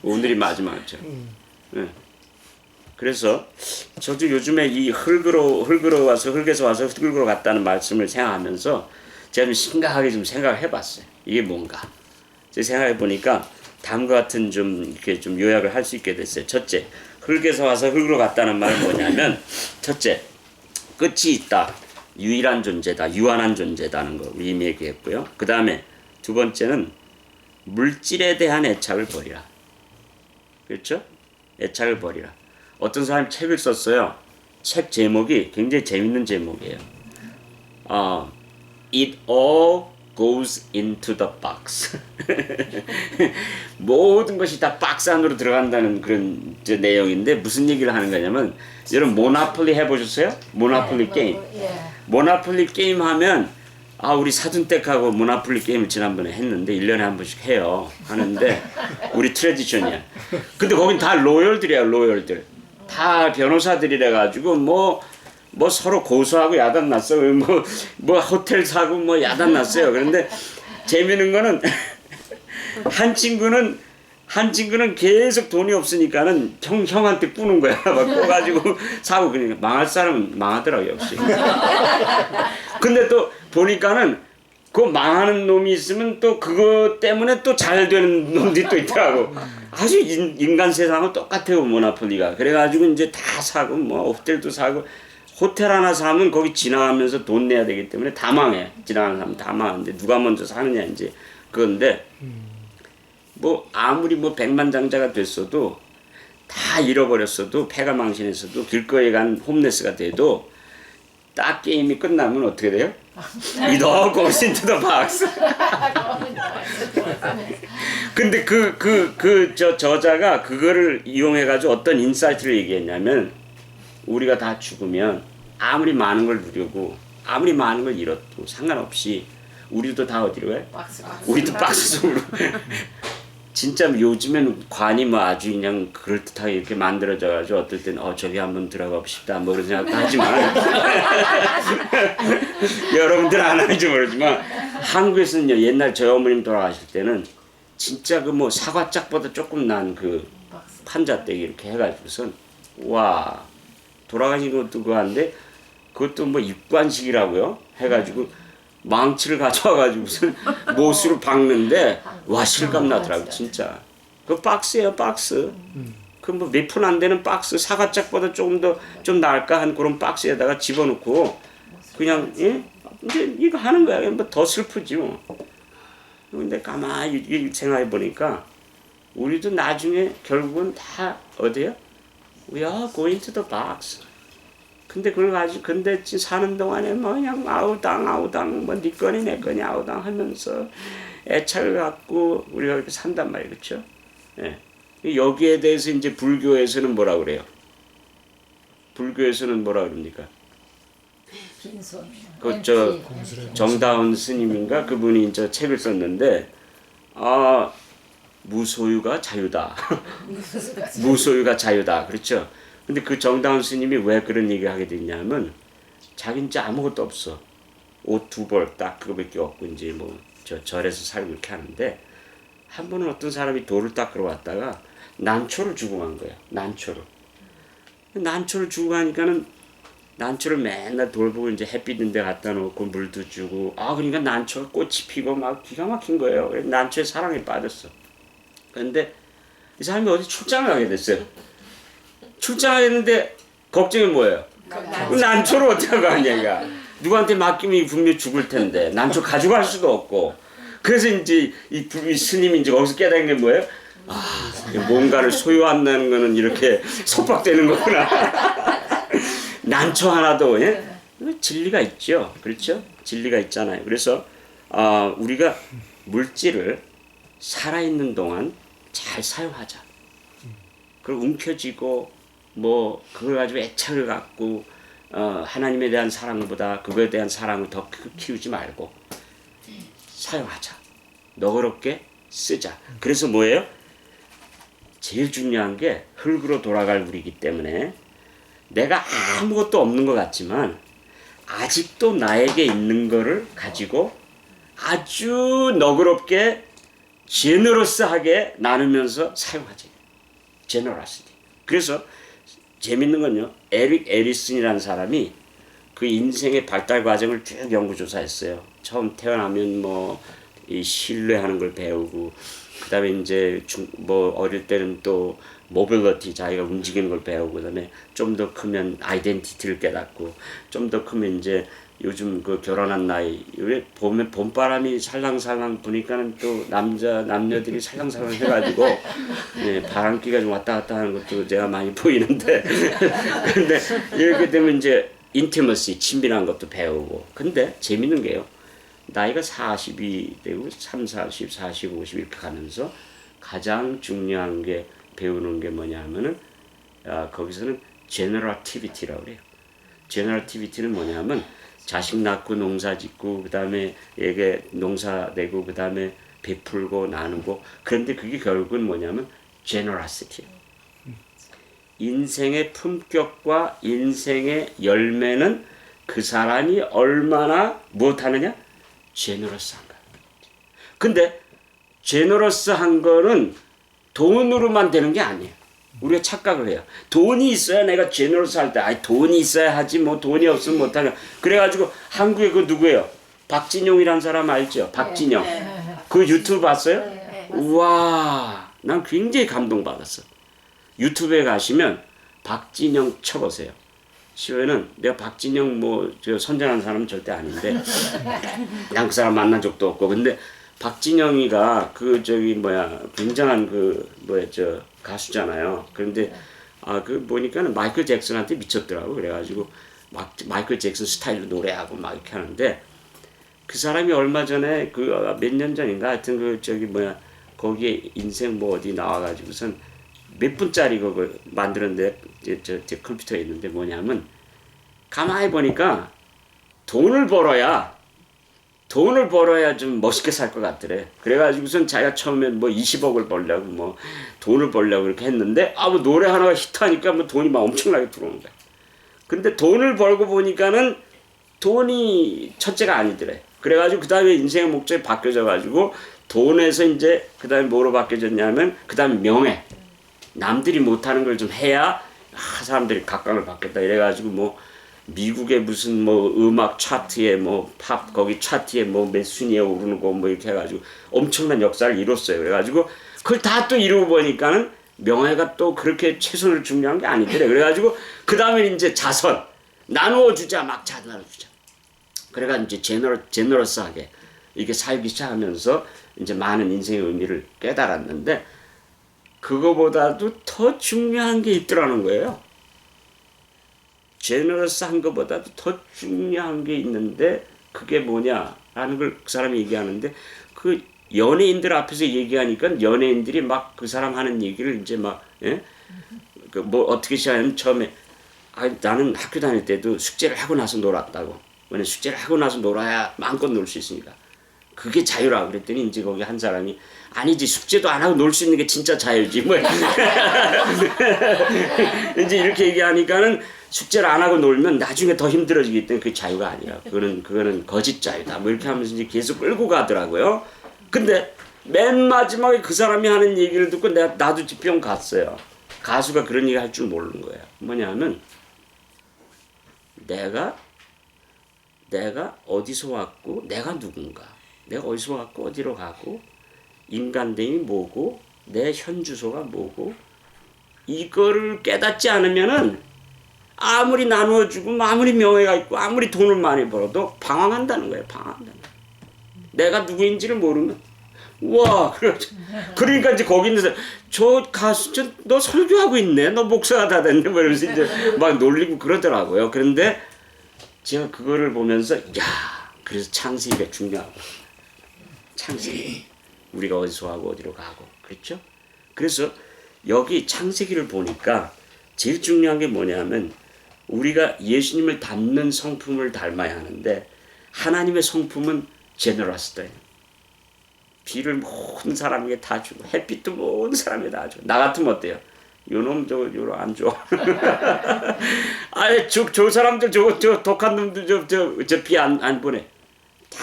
오늘이 마지막처럼. 네. 그래서 저도 요즘에 이 흙에서 와서 흙으로 갔다는 말씀을 생각하면서 제가 좀 심각하게 좀 생각을 해봤어요. 이게 뭔가. 제가 생각해 보니까 다음과 같은 좀 이렇게 좀 요약을 할 수 있게 됐어요. 첫째, 흙에서 와서 흙으로 갔다는 말은 뭐냐면, 첫째, 끝이 있다. 유일한 존재다. 유한한 존재다는 거 이미 얘기했고요. 그 다음에 두 번째는 물질에 대한 애착을 버리라. 그렇죠? 애착을 버리라. 어떤 사람이 책을 썼어요. 책 제목이 굉장히 재밌는 제목이에요. It all goes into the box. 모든 것이 다 박스 안으로 들어간다는 그런 내용인데 무슨 얘기를 하는 거냐면 여러분 모나폴리 해보셨어요? 모나폴리 게임. 모나폴리 게임 하면 우리 사돈댁하고 모나폴리 게임을 지난번에 했는데 1년에 한 번씩 해요. 하는데 우리 트레디션이야. 근데 거긴 다 로열들이야. 로열들. 다 변호사들이라 가지고 뭐 서로 고소하고 야단 났어요. 뭐 호텔 사고 뭐 야단 났어요. 그런데 재미있는 거는 한 친구는 계속 돈이 없으니까는 형한테 뿌는 거야. 막 꼬가지고 사고 그러니까 망할 사람은 망하더라고요. 역시. 근데 또 보니까는 그 망하는 놈이 있으면 또 그거 때문에 또 잘 되는 놈들이 또 있더라고. 아주 인간 세상은 똑같아요. 모나폴리가. 그래가지고 이제 다 사고 뭐 호텔도 사고 호텔 하나 사면 거기 지나가면서 돈 내야 되기 때문에 다 망해. 지나가는 사람 다 망하는데 누가 먼저 사느냐 이제 그건데 뭐 아무리 뭐 백만장자가 됐어도 다 잃어버렸어도 패가 망신했어도 길거리에 간 홈레스가 돼도 딱 게임이 끝나면 어떻게 돼요? It all goes into the box. 근데 저자가 그거를 이용해가지고 어떤 인사이트를 얘기했냐면 우리가 다 죽으면 아무리 많은 걸 누리고 아무리 많은 걸 잃어도 상관없이 우리도 다 어디로 해? 우리도 박스 속으로. 진짜 요즘에는 관이 뭐 아주 그냥 그럴듯하게 이렇게 만들어져가지고 어떨 때는 저기 한번 들어가고 싶다 뭐 그런 생각도 하지만 여러분들 안 하는지 모르지만 한국에서는요 옛날 저희 어머님 돌아가실 때는 진짜 그 뭐 사과짝보다 조금 난 그 판자떼기 이렇게 해가지고선 와 돌아가신 것도 그거 한데 그것도 뭐 입관식이라고요 해가지고 망치를 가져와가지고 무슨 못으로 박는데 와 실감 나더라고 진짜. 그 박스예요 박스. 그 뭐 몇 푼 안 되는 박스 사과짝보다 조금 더 좀 나을까 한 그런 박스에다가 집어넣고 그냥 예? 이제 이거 하는 거야. 뭐 더 슬프지 뭐. 근데 가만히 생각해 보니까 우리도 나중에 결국은 다 어디요? We are going to the box. 근데 그걸 가지고 근데 사는 동안에 뭐 그냥 아우당 뭐네 거니 내 거니 아우당 하면서 애착을 갖고 우리가 그렇게 산단 말이에요, 그렇죠? 예. 여기에 대해서 이제 불교에서는 뭐라 그래요? 불교에서는 뭐라 그럽니까? 빈손. 그저 정다운 스님인가 그분이 이제 책을 썼는데 아 무소유가 자유다. 무소유가 자유다. 그렇죠? 근데 그 정다운 스님이 왜 그런 얘기를 하게 됐냐면 자기 이제 아무것도 없어. 옷 2벌 딱 그거밖에 없고 이제 뭐 저 절에서 살고 이렇게 하는데 한 번은 어떤 사람이 돌을 닦으러 왔다가 난초를 주고 간 거야. 난초를 주고 가니까는 난초를 맨날 돌보고 이제 햇빛 있는 데 갖다 놓고 물도 주고 그러니까 난초가 꽃이 피고 막 기가 막힌 거예요. 그래서 난초에 사랑에 빠졌어. 그런데 이 사람이 어디 출장을 가게 됐어요. 출장하겠는데 걱정이 뭐예요? 난초를 어떻게 가냐 이가 누구한테 맡기면 분명히 죽을 텐데 난초 가져갈 수도 없고 그래서 이제 이 스님이 이제 거기서 깨달은 게 뭐예요? 뭔가를 소유한다는 거는 이렇게 속박되는 거구나. 난초 하나도 예? 진리가 있죠, 그렇죠? 진리가 있잖아요. 그래서 우리가 물질을 살아있는 동안 잘 사용하자. 그걸 움켜쥐고 뭐 그걸 가지고 애착을 갖고 하나님에 대한 사랑보다 그거에 대한 사랑을 더 키우지 말고 사용하자. 너그럽게 쓰자. 그래서 뭐예요? 제일 중요한 게 흙으로 돌아갈 우리이기 때문에 내가 아무것도 없는 것 같지만 아직도 나에게 있는 거를 가지고 아주 너그럽게 제너러스하게 나누면서 사용하지. 제너러시티. 그래서 재밌는 건요. 에릭 에리슨이라는 사람이 그 인생의 발달 과정을 쭉 연구조사했어요. 처음 태어나면 뭐 이 신뢰하는 걸 배우고 그다음에 이제 뭐 어릴 때는 또 모빌리티 자기가 움직이는 걸 배우고 그다음에 좀 더 크면 아이덴티티를 깨닫고 좀 더 크면 이제 요즘 그 결혼한 나이 왜 봄바람이 살랑살랑 부니까는 또 남녀들이 살랑살랑 해가지고 예, 바람기가 좀 왔다 갔다 하는 것도 제가 많이 보이는데 근데 이렇게 되면 이제 인티머시 친밀한 것도 배우고 근데 재밌는 게요. 나이가 40이 되고 40, 50 이렇게 가면서 가장 중요한 게 배우는 게 뭐냐면은 거기서는 제너러티비티라고 그래요. 제너러티비티는 뭐냐면 자식 낳고 농사 짓고 그다음에 얘게 농사 내고 그다음에 베풀고 나누고 그런데 그게 결국은 뭐냐면 제너러시티예요. 인생의 품격과 인생의 열매는 그 사람이 얼마나 무엇하느냐? 제너러스한가. 근데 제너러스한 거는 돈으로만 되는 게 아니에요. 우리가 착각을 해요. 돈이 있어야 내가 제너러스 할 때, 돈이 있어야 하지, 뭐 돈이 없으면 못하냐. 그래가지고 한국에 그 누구예요? 박진용이라는 사람 알죠? 박진영. 그 유튜브 봤어요? 우와, 난 굉장히 감동받았어. 유튜브에 가시면 박진영 쳐보세요. 시외는 내가 박진영 뭐 저 선전하는 사람은 절대 아닌데 난 그 사람 만난 적도 없고 근데 박진영이가 그 저기 굉장한 그 저 가수잖아요. 그런데 그 보니까는 마이클 잭슨한테 미쳤더라고. 그래가지고 마이클 잭슨 스타일로 노래하고 막 이렇게 하는데 그 사람이 얼마 전에 그 몇 년 전인가 하여튼 그 저기 거기에 인생 뭐 어디 나와가지고선 몇 분짜리 그걸 만들었는데 제 컴퓨터에 있는데 뭐냐면 가만히 보니까 돈을 벌어야 좀 멋있게 살 것 같더래. 그래가지고선 자기가 처음에 뭐 20억을 벌려고 뭐 돈을 벌려고 그렇게 했는데 뭐 노래 하나가 히트하니까 뭐 돈이 막 엄청나게 들어오는 거야. 근데 돈을 벌고 보니까는 돈이 첫째가 아니더래. 그래가지고 그 다음에 인생의 목적이 바뀌어져가지고 돈에서 이제 그 다음에 뭐로 바뀌어졌냐면 그 다음에 명예. 남들이 못하는 걸 좀 해야 사람들이 각광을 받겠다 이래가지고 뭐 미국의 무슨 뭐 음악 차트에 뭐 팝 거기 차트에 뭐 몇 순위에 오르는 거 뭐 이렇게 해가지고 엄청난 역사를 이뤘어요. 그래가지고 그걸 다 또 이루고 보니까는 명예가 또 그렇게 최선을 중요한 게 아니더래. 그래가지고 그 다음에 이제 자선 나누어 주자 막 나눠 주자. 그래가 이제 제너러스하게 이렇게 살기 시작하면서 이제 많은 인생의 의미를 깨달았는데 그거보다도 더 중요한 게 있더라는 거예요. 제너러스한 것보다도 더 중요한 게 있는데 그게 뭐냐라는 걸 그 사람이 얘기하는데 그 연예인들 앞에서 얘기하니까 연예인들이 막 그 사람 하는 얘기를 이제 막 예? 그 뭐 어떻게 시작하냐면 처음에 나는 학교 다닐 때도 숙제를 하고 나서 놀았다고. 왜냐면 숙제를 하고 나서 놀아야 마음껏 놀 수 있으니까. 그게 자유라고 그랬더니 이제 거기 한 사람이 아니지 숙제도 안 하고 놀 수 있는 게 진짜 자유지 뭐 이제 이렇게 얘기하니까는 숙제를 안 하고 놀면 나중에 더 힘들어지기 때문에 그게 자유가 아니라 그거는 거짓 자유다 뭐 이렇게 하면서 이제 계속 끌고 가더라고요. 근데 맨 마지막에 그 사람이 하는 얘기를 듣고 나도 뿅 갔어요. 가수가 그런 얘기 할 줄 모르는 거예요. 뭐냐면 내가 어디서 왔고 내가 누군가, 내가 어디서 왔고 어디로 가고 인간됨이 뭐고 내 현 주소가 뭐고 이거를 깨닫지 않으면은 아무리 나누어주고 아무리 명예가 있고 아무리 돈을 많이 벌어도 방황한다는 거예요. 방황한다는 거예요. 내가 누구인지를 모르면 와 그러니까 이제 거기 있는 저 가수 너 설교하고 있네, 너 목사가 다 됐네 뭐 이러면서 이제 막 놀리고 그러더라고요. 그런데 제가 그거를 보면서 야 그래서 창세기가 중요하고 창세기 우리가 어디서 하고 어디로 가고 그렇죠? 그래서 여기 창세기를 보니까 제일 중요한 게 뭐냐면 우리가 예수님을 닮는 성품을 닮아야 하는데 하나님의 성품은 제너러스다. 비를 모든 사람에게 다 주고 햇빛도 모든 사람에게 다 주고 나 같으면 어때요? 요놈 요로 안 줘. 아니 저 사람들 저 독한 놈들 저 비 안 보내. 다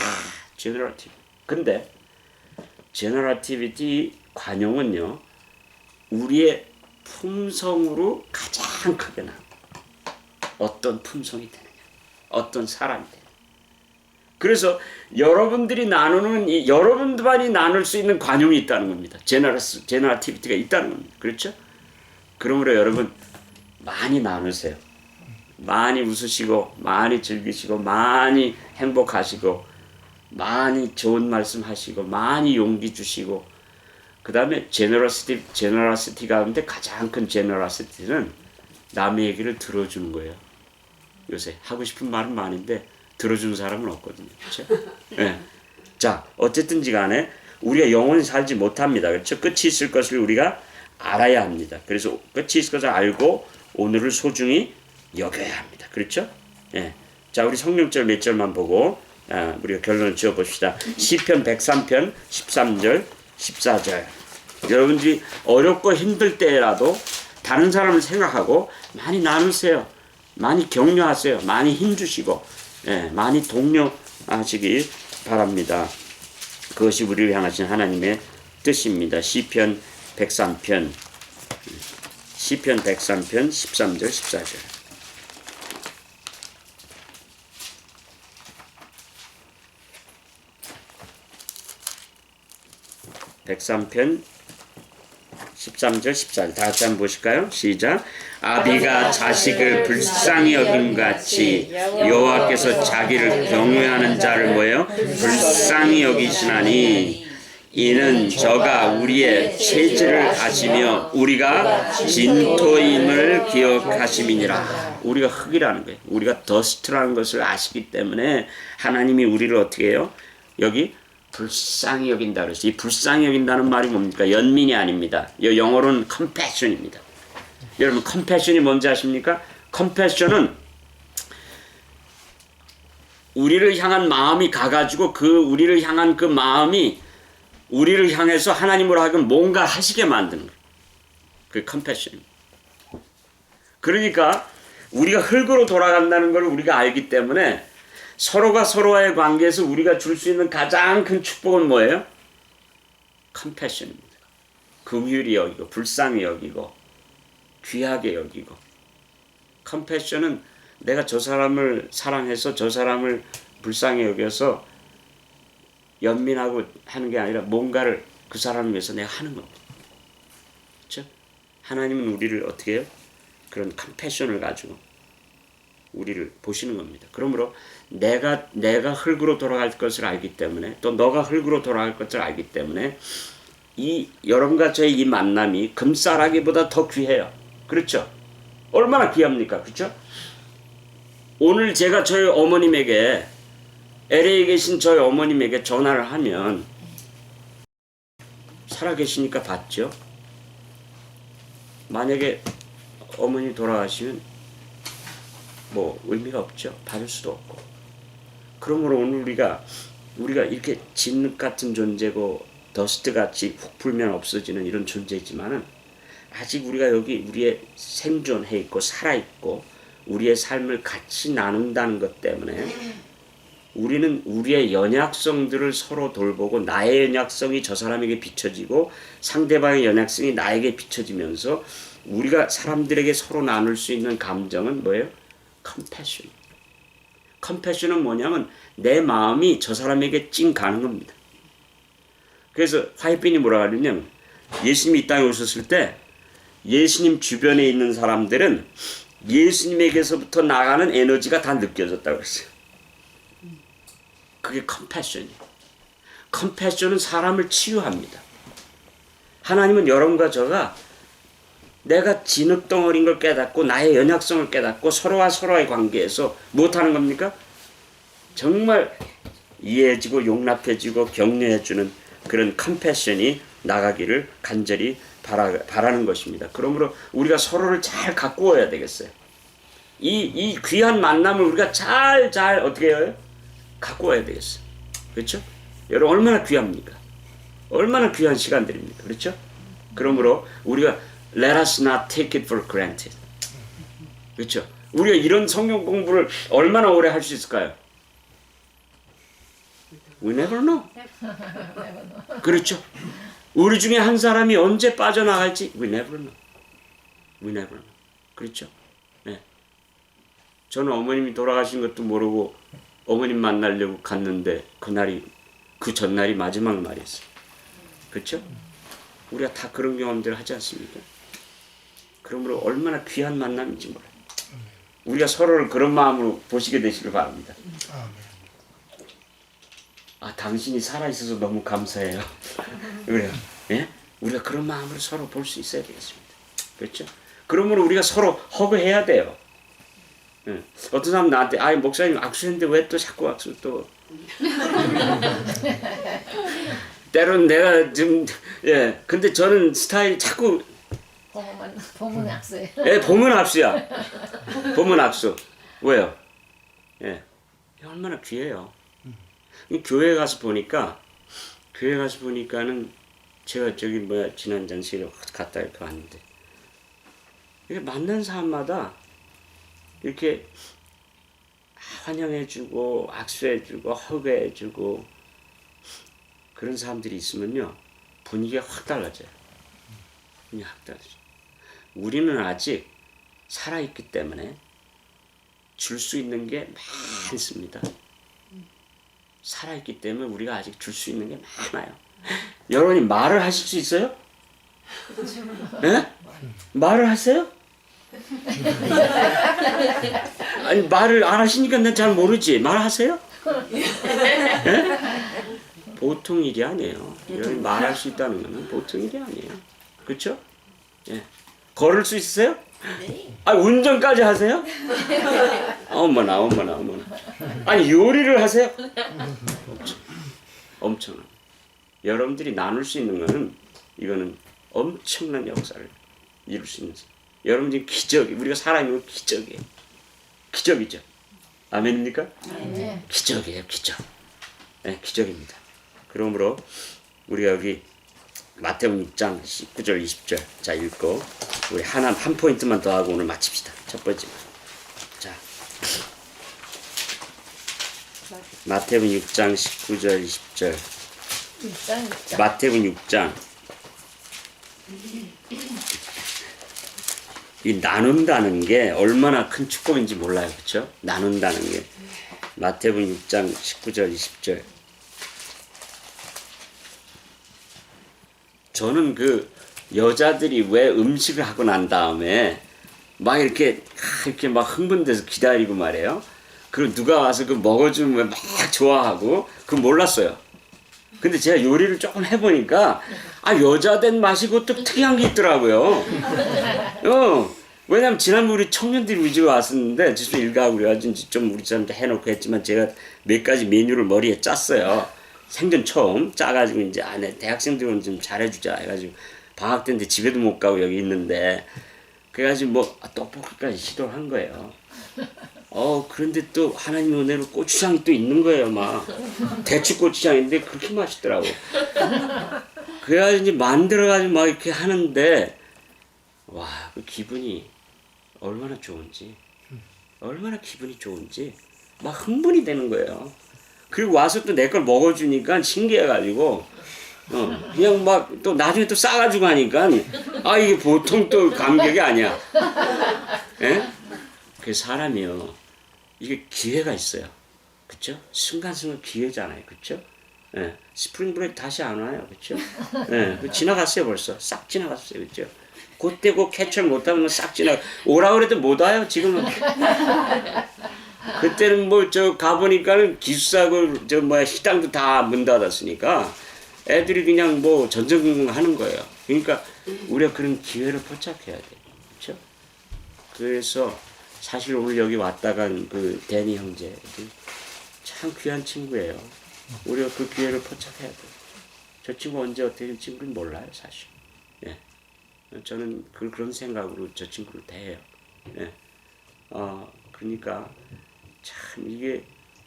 제너러티브. 근데 제너러티비티 관용은요 우리의 품성으로 가장 크게 나. 어떤 품성이 되느냐, 어떤 사람이 되느냐. 그래서 여러분들이 나누는 여러분들만이 나눌 수 있는 관용이 있다는 겁니다. 제너러티비티가 있다는 겁니다. 그렇죠? 그러므로 여러분 많이 나누세요. 많이 웃으시고 많이 즐기시고 많이 행복하시고 많이 좋은 말씀 하시고 많이 용기 주시고 그 다음에 제너러시티 가운데 가장 큰 제너러시티는 남의 얘기를 들어주는 거예요. 요새 하고 싶은 말은 많은데 들어주는 사람은 없거든요. 그렇죠? 네. 자 어쨌든지 간에 우리가 영원히 살지 못합니다. 그렇죠? 끝이 있을 것을 우리가 알아야 합니다. 그래서 끝이 있을 것을 알고 오늘을 소중히 여겨야 합니다. 그렇죠? 예. 자 우리 성령절 몇 절만 보고 우리가 결론을 지어봅시다. 시편 103편 13절 14절. 여러분들이 어렵고 힘들 때라도 다른 사람을 생각하고 많이 나누세요. 많이 격려하세요. 많이 힘주시고 많이 독려하시기 바랍니다. 그것이 우리를 향하신 하나님의 뜻입니다. 시편 103편 13절 14절. (103편) 13절 14절 다 같이 한번 보실까요? 시작. 아비가 자식을 불쌍히 여김같이 여호와께서 자기를 경외하는 자를 뭐예요? 불쌍히 여기시나니 이는 저가 우리의 체질을 아시며 우리가 진토임을 기억하심이니라. 우리가 흙이라는 거예요. 우리가 더스트라는 것을 아시기 때문에 하나님이 우리를 어떻게 해요? 여기 불쌍히 여긴다 그랬어요. 이 불쌍히 여긴다는 말이 뭡니까? 연민이 아닙니다. 영어로는 compassion입니다. 여러분 compassion이 뭔지 아십니까? compassion은 우리를 향한 마음이 가가지고 우리를 향한 그 마음이 우리를 향해서 하나님으로 하여금 뭔가 하시게 만드는 거예요. 그게 compassion입니다. 그러니까 우리가 흙으로 돌아간다는 걸 우리가 알기 때문에 서로가 서로와의 관계에서 우리가 줄 수 있는 가장 큰 축복은 뭐예요? 컴패션입니다. 긍휼히 여기고 불쌍히 여기고 귀하게 여기고. 컴패션은 내가 저 사람을 사랑해서 저 사람을 불쌍히 여겨서 연민하고 하는 게 아니라 뭔가를 그 사람을 위해서 내가 하는 겁니다. 그렇죠? 하나님은 우리를 어떻게 해요? 그런 컴패션을 가지고 우리를 보시는 겁니다. 그러므로 내가 흙으로 돌아갈 것을 알기 때문에 또 너가 흙으로 돌아갈 것을 알기 때문에 이 여러분과 저의 이 만남이 금싸라기보다 더 귀해요. 그렇죠? 얼마나 귀합니까? 그렇죠? 오늘 제가 저희 어머님에게 LA에 계신 저희 어머님에게 전화를 하면 살아계시니까 받죠. 만약에 어머니 돌아가시면 뭐 의미가 없죠. 받을 수도 없고. 그러므로 오늘 우리가 이렇게 진흙 같은 존재고 더스트 같이 훅 불면 없어지는 이런 존재지만은 아직 우리가 여기 우리의 생존해 있고 살아 있고 우리의 삶을 같이 나눈다는 것 때문에 우리는 우리의 연약성들을 서로 돌보고 나의 연약성이 저 사람에게 비춰지고 상대방의 연약성이 나에게 비춰지면서 우리가 사람들에게 서로 나눌 수 있는 감정은 뭐예요? 컴패션. 컴패션은 뭐냐면 내 마음이 저 사람에게 찡 가는 겁니다. 그래서 화이트빈이 뭐라 그러냐면 예수님이 이 땅에 오셨을 때 예수님 주변에 있는 사람들은 예수님에게서부터 나가는 에너지가 다 느껴졌다고 그랬어요. 그게 컴패션이에요. 컴패션은 사람을 치유합니다. 하나님은 여러분과 저가 내가 진흙덩어리인 걸 깨닫고 나의 연약성을 깨닫고 서로와 서로의 관계에서 무엇하는 겁니까? 정말 이해해주고 용납해주고 격려해주는 그런 컴패션이 나가기를 간절히 바라는 것입니다. 그러므로 우리가 서로를 잘 가꾸어야 되겠어요. 이 귀한 만남을 우리가 잘 어떻게 해요? 가꾸어야 되겠어요. 그렇죠? 여러분 얼마나 귀합니까? 얼마나 귀한 시간들입니까? 그렇죠? 그러므로 우리가 Let us not take it for granted. 그렇죠? 우리가 이런 성경 공부를 얼마나 오래 할 수 있을까요? We never know. 그렇죠? 우리 중에 한 사람이 언제 빠져나갈지 we never know. We never know. 그렇죠? 네. 저는 어머님이 돌아가신 것도 모르고 어머님 만나려고 갔는데 그 전날이 마지막 날이었어요. 그렇죠? 우리가 다 그런 경험들을 하지 않습니까? 그러므로 얼마나 귀한 만남인지 몰라요. 우리가 서로를 그런 마음으로 보시게 되시길 바랍니다. 아, 당신이 살아있어서 너무 감사해요. 그래요. 예? 우리가 그런 마음으로 서로 볼 수 있어야 되겠습니다. 그렇죠? 그러므로 우리가 서로 허그해야 돼요. 예. 어떤 사람 나한테 아이 목사님 악수했는데 왜 또 자꾸 악수 또 때로는 내가 좀 예 근데 저는 스타일이 자꾸 보면 악수예요. 예 보면 악수야. 보면 악수. 왜요? 예 얼마나 귀해요. 교회 가서 보니까는 제가 저기 지난 장시에 갔다 이렇게 왔는데 이렇게 만난 사람마다 이렇게 환영해주고 악수해주고 허그해주고 그런 사람들이 있으면요 분위기가 확 달라져요. 분위기가 확 달라져요. 우리는 아직 살아있기 때문에 줄 수 있는 게 많습니다. 살아있기 때문에 우리가 아직 줄 수 있는 게 많아요. 여러분이 말을 하실 수 있어요? 예? 말을 하세요? 아니 말을 안 하시니까 난 잘 모르지. 말하세요? 예? 보통 일이 아니에요. 여러분 말할 수 있다는 거는 보통 일이 아니에요. 그렇죠? 예. 걸을 수 있으세요? 네. 아 운전까지 하세요? 어머나. 아니 요리를 하세요? 엄청난. 여러분들이 나눌 수 있는 거는 이거는 엄청난 역사를 이룰 수 있는. 여러분들이 기적이 우리가 살아있는 건 기적이에요. 기적이죠. 아멘입니까? 네. 기적이에요. 기적. 네, 기적입니다. 그러므로 우리가 여기 마태복음 6장 19절 20절 자 읽고 우리 한 포인트만 더 하고 오늘 마칩시다. 첫 번째. 자 마태복음 6장 19절 20절 마태복음 6장 이 나눈다는 게 얼마나 큰 축복인지 몰라요. 그렇죠? 나눈다는 게 마태복음 6장 19절 20절 저는 그 여자들이 왜 음식을 하고 난 다음에 막 이렇게 막 흥분돼서 기다리고 말이에요. 그리고 누가 와서 그 먹어주면 막 좋아하고 그거 몰랐어요. 근데 제가 요리를 조금 해보니까 여자된 맛이 그것도 특이한 게 있더라고요. 왜냐면 지난번 우리 청년들이 우리 집에 왔었는데 집에 일가하고 그래가지고 좀 우리 집한테 해놓고 했지만 제가 몇 가지 메뉴를 머리에 짰어요. 생전 처음 짜가지고 이제 안에 대학생들은 좀 잘해주자 해가지고 방학 때인데 집에도 못 가고 여기 있는데 그래가지고 뭐 떡볶이까지 시도를 한 거예요. 그런데 또 하나님 은혜로 고추장이 또 있는 거예요, 막. 대추 고추장인데 그렇게 맛있더라고. 그래가지고 이제 만들어가지고 막 이렇게 하는데, 와, 그 기분이 얼마나 좋은지, 얼마나 기분이 좋은지, 막 흥분이 되는 거예요. 그리고 와서 또 내 걸 먹어주니까 신기해가지고, 그냥 막 또 나중에 또 싸가지고 하니까, 이게 보통 또 감격이 아니야. 예? 그 사람이요. 이게 기회가 있어요. 그쵸? 순간순간 기회잖아요. 그쵸? 예. 스프링 브레이크 다시 안 와요. 그쵸? 예. 지나갔어요, 벌써. 싹 지나갔어요. 그쵸? 그때 그 캐치를 못하면 싹 오라고 그래도 못 와요, 지금은. 그때는 뭐, 가보니까는 기숙사고, 식당도 다 문 닫았으니까 애들이 그냥 뭐 전전긍긍 하는 거예요. 그러니까 우리가 그런 기회를 포착해야 돼요. 그쵸? 그래서 사실 오늘 여기 왔다간 그 데니 형제 참 귀한 친구예요. 우리가 그 기회를 포착해야 돼요. 저 친구 언제 어떻게 된 친구는 몰라요, 사실. 예. 저는 그런 생각으로 저 친구를 대해요. 예. 그러니까 참 이게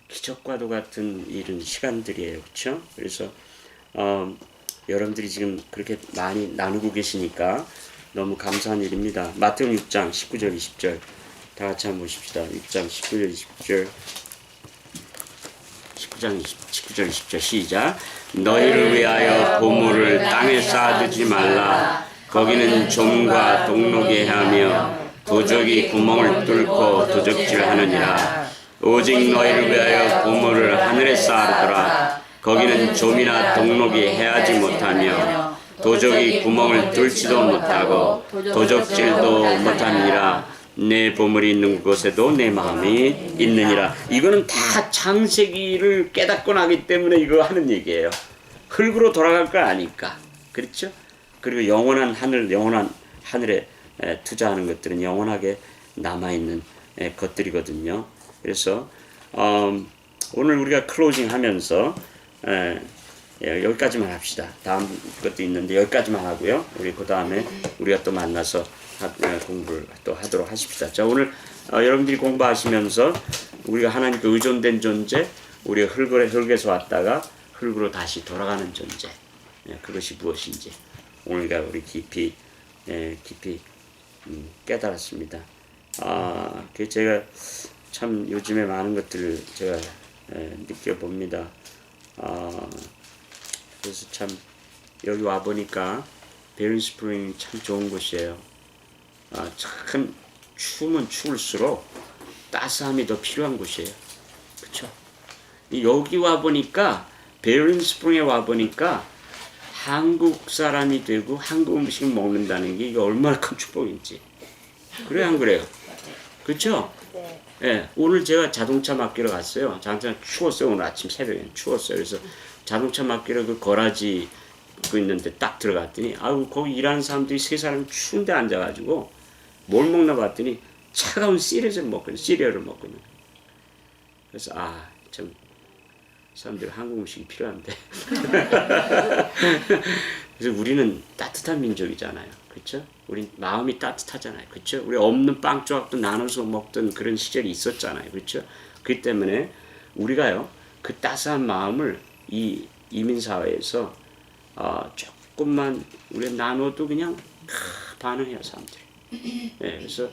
기적과도 같은 이런 시간들이에요, 그렇죠? 그래서 여러분들이 지금 그렇게 많이 나누고 계시니까 너무 감사한 일입니다. 마태복음 6장 19절 20절 다 같이 한번 보십시다. 6장 19절 20절 19절 20절 시작. 너희를 위하여 보물을 땅에 쌓아두지 말라. 거기는 좀과 동록이 하며 도적이 구멍을 뚫고 도적질하느니라. 오직 너희를 위하여 보물을 하늘에 쌓아두라. 거기는 좀이나 동록이 해하지 못하며 도적이 구멍을 뚫지도 못하고 도적질도 못하니라. 내 보물이 있는 곳에도 내 마음이 있느니라. 이거는 다 창세기를 깨닫고 나기 때문에 이거 하는 얘기예요. 흙으로 돌아갈 걸 아니까. 그렇죠? 그리고 영원한 하늘에 투자하는 것들은 영원하게 남아있는 것들이거든요. 그래서 오늘 우리가 클로징 하면서 여기까지만 합시다. 다음 것도 있는데 여기까지만 하고요. 우리 그 다음에 우리가 또 만나서 공부를 또 하도록 하십시다. 자, 오늘 여러분들이 공부하시면서 우리가 하나님께 의존된 존재, 우리가 흙에서 왔다가 흙으로 다시 돌아가는 존재, 그것이 무엇인지 오늘과 우리 깊이 깨달았습니다. 그 제가 참 요즘에 많은 것들을 제가 느껴봅니다. 그래서 참 여기 와 보니까 베린 스프링이 참 좋은 곳이에요. 참 추우면 추울수록 따스함이 더 필요한 곳이에요. 그쵸? 여기 와 보니까 베린 스프링에 와 보니까 한국 사람이 되고 한국 음식을 먹는다는 게 이게 얼마나 큰 축복인지. 그래요, 안 그래요? 그쵸? 네. 예, 오늘 제가 자동차 맡기러 갔어요. 자동차 추웠어요. 오늘 아침 새벽에 추웠어요. 그래서 자동차 맡기러 그 거라지 그 있는데 딱 들어갔더니 거기 일하는 사람들이 세 사람이 추운데 앉아가지고 뭘 먹나 봤더니 차가운 시리얼을 먹고 있는. 그래서 참 사람들 한국 음식이 필요한데. 그래서 우리는 따뜻한 민족이잖아요. 그렇죠? 우리 마음이 따뜻하잖아요. 그렇죠? 우리 없는 빵 조각도 나눠서 먹던 그런 시절이 있었잖아요. 그렇죠? 그렇기 때문에 우리가요, 그 따스한 마음을 이 이민 사회에서 조금만 우리가 나눠도 그냥 반응해요, 사람들이. 그래서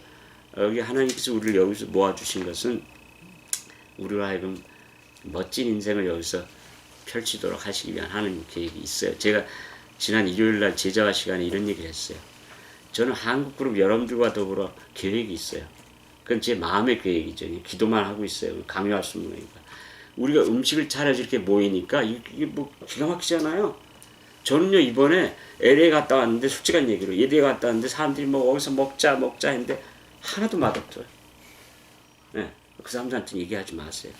여기 하나님께서 우리를 여기서 모아주신 것은 우리로 하여금 멋진 인생을 여기서 펼치도록 하시기 위한 하나님 계획이 있어요. 제가 지난 일요일날 제자화 시간에 이런 얘기를 했어요. 저는 한국그룹 여러분들과 더불어 계획이 있어요. 그건 제 마음의 계획이죠. 기도만 하고 있어요. 강요할 수 없는 거니까. 우리가 음식을 차려서 이렇게 모이니까 이게 뭐 기가 막히잖아요. 저는요, 이번에 LA 갔다 왔는데, 솔직한 얘기로 LA 갔다 왔는데 사람들이 뭐 어디서 먹자 했는데 하나도 맛없어요. 그 사람들한테 얘기하지 마세요.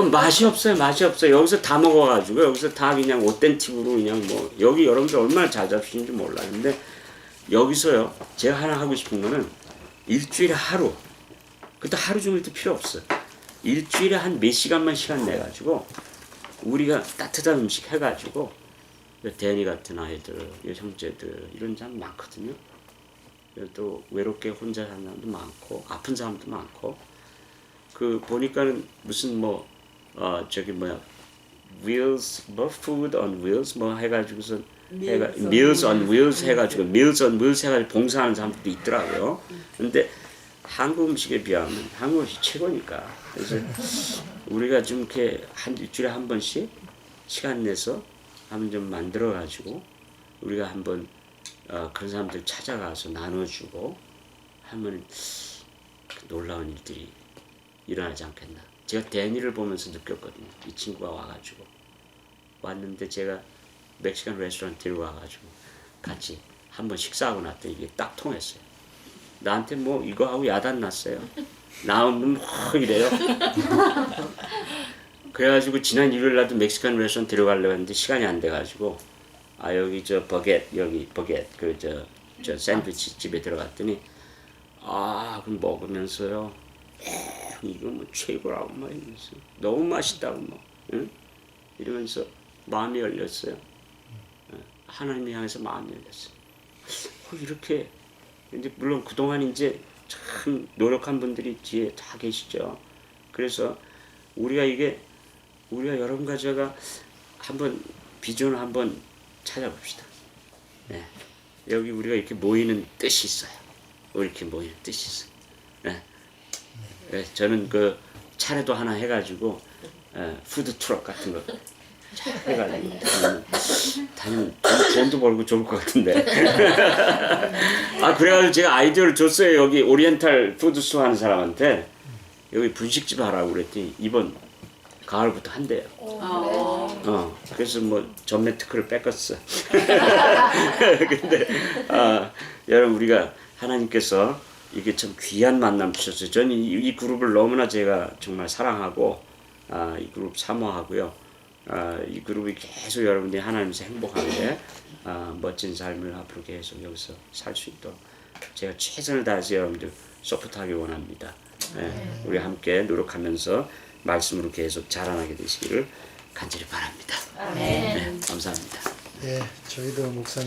뭐 맛이 없어요. 여기서 다 먹어가지고 여기서 다 그냥 오텐틱으로 그냥 뭐 여기 여러분들 얼마나 잘 잡수시는지 몰라. 근데 여기서요 제가 하나 하고 싶은 거는 일주일에 하루, 그것도 하루 종일도 필요 없어. 일주일에 한 몇 시간만 시간 내가지고 우리가 따뜻한 음식 해가지고 대니 같은 아이들, 형제들 이런 사람 많거든요. 또 외롭게 혼자 사는 사람도 많고 아픈 사람도 많고 그 보니까는 무슨 뭐 저기 뭐야 wheels 뭐 food on wheels 뭐 해가지고서 meals on wheels 해가지고 meals on wheels 해가지고 봉사하는 사람들도 있더라고요. 근데 한국 음식에 비하면 한국 음식 최고니까. 그래서 우리가 좀 이렇게 한 일주일에 한 번씩 시간 내서 한번 좀 만들어 가지고 우리가 한번 그런 사람들 찾아가서 나눠주고 하면 놀라운 일들이 일어나지 않겠나. 제가 데니를 보면서 느꼈거든요. 이 친구가 와가지고 왔는데 제가 멕시칸 레스토랑 데리고 와가지고 같이 한번 식사하고 났더니 이게 딱 통했어요. 나한테 뭐 이거 하고 야단 났어요. 나오면 뭐 이래요. 그래가지고 지난 일요일 날도 멕시칸 레스토랑 데려가려고 했는데 시간이 안 돼가지고 여기 저 버겟 그 저 샌드위치 집에 들어갔더니 그럼 먹으면서요 이거 뭐 최고라고 막 이러면서 너무 맛있다고 뭐 응? 이러면서 마음이 열렸어요. 하나님 향해서 마음이 열렸어요. 이렇게 이제 물론 그동안 이제 참 노력한 분들이 뒤에 다 계시죠. 그래서 우리가 여러분과 제가 한번 비전을 한번 찾아봅시다. 네. 여기 우리가 이렇게 모이는 뜻이 있어요. 이렇게 모이는 뜻이 있어요. 네. 네. 저는 그 차례도 하나 해가지고 푸드 트럭 같은 거 해가지고 다니면 돈도 벌고 좋을 것 같은데. 그래가지고 제가 아이디어를 줬어요. 여기 오리엔탈 푸드스 하는 사람한테 여기 분식집 하라고 그랬더니 이번 가을부터 한대요. 그래서 뭐 전매 특허를 뺏겼어. 근데 여러분 우리가 하나님께서 이게 참 귀한 만남 주셨어요. 저는 이 그룹을 너무나 제가 정말 사랑하고 이 그룹 사모하고요. 이 그룹이 계속 여러분들이 하나님께서 행복하게 멋진 삶을 앞으로 계속 여기서 살 수 있도록 제가 최선을 다해서 여러분들 서포트하기 원합니다. 네, 우리 함께 노력하면서 말씀으로 계속 자라나게 되시기를 간절히 바랍니다. 네, 감사합니다. 예, 저희도 목사님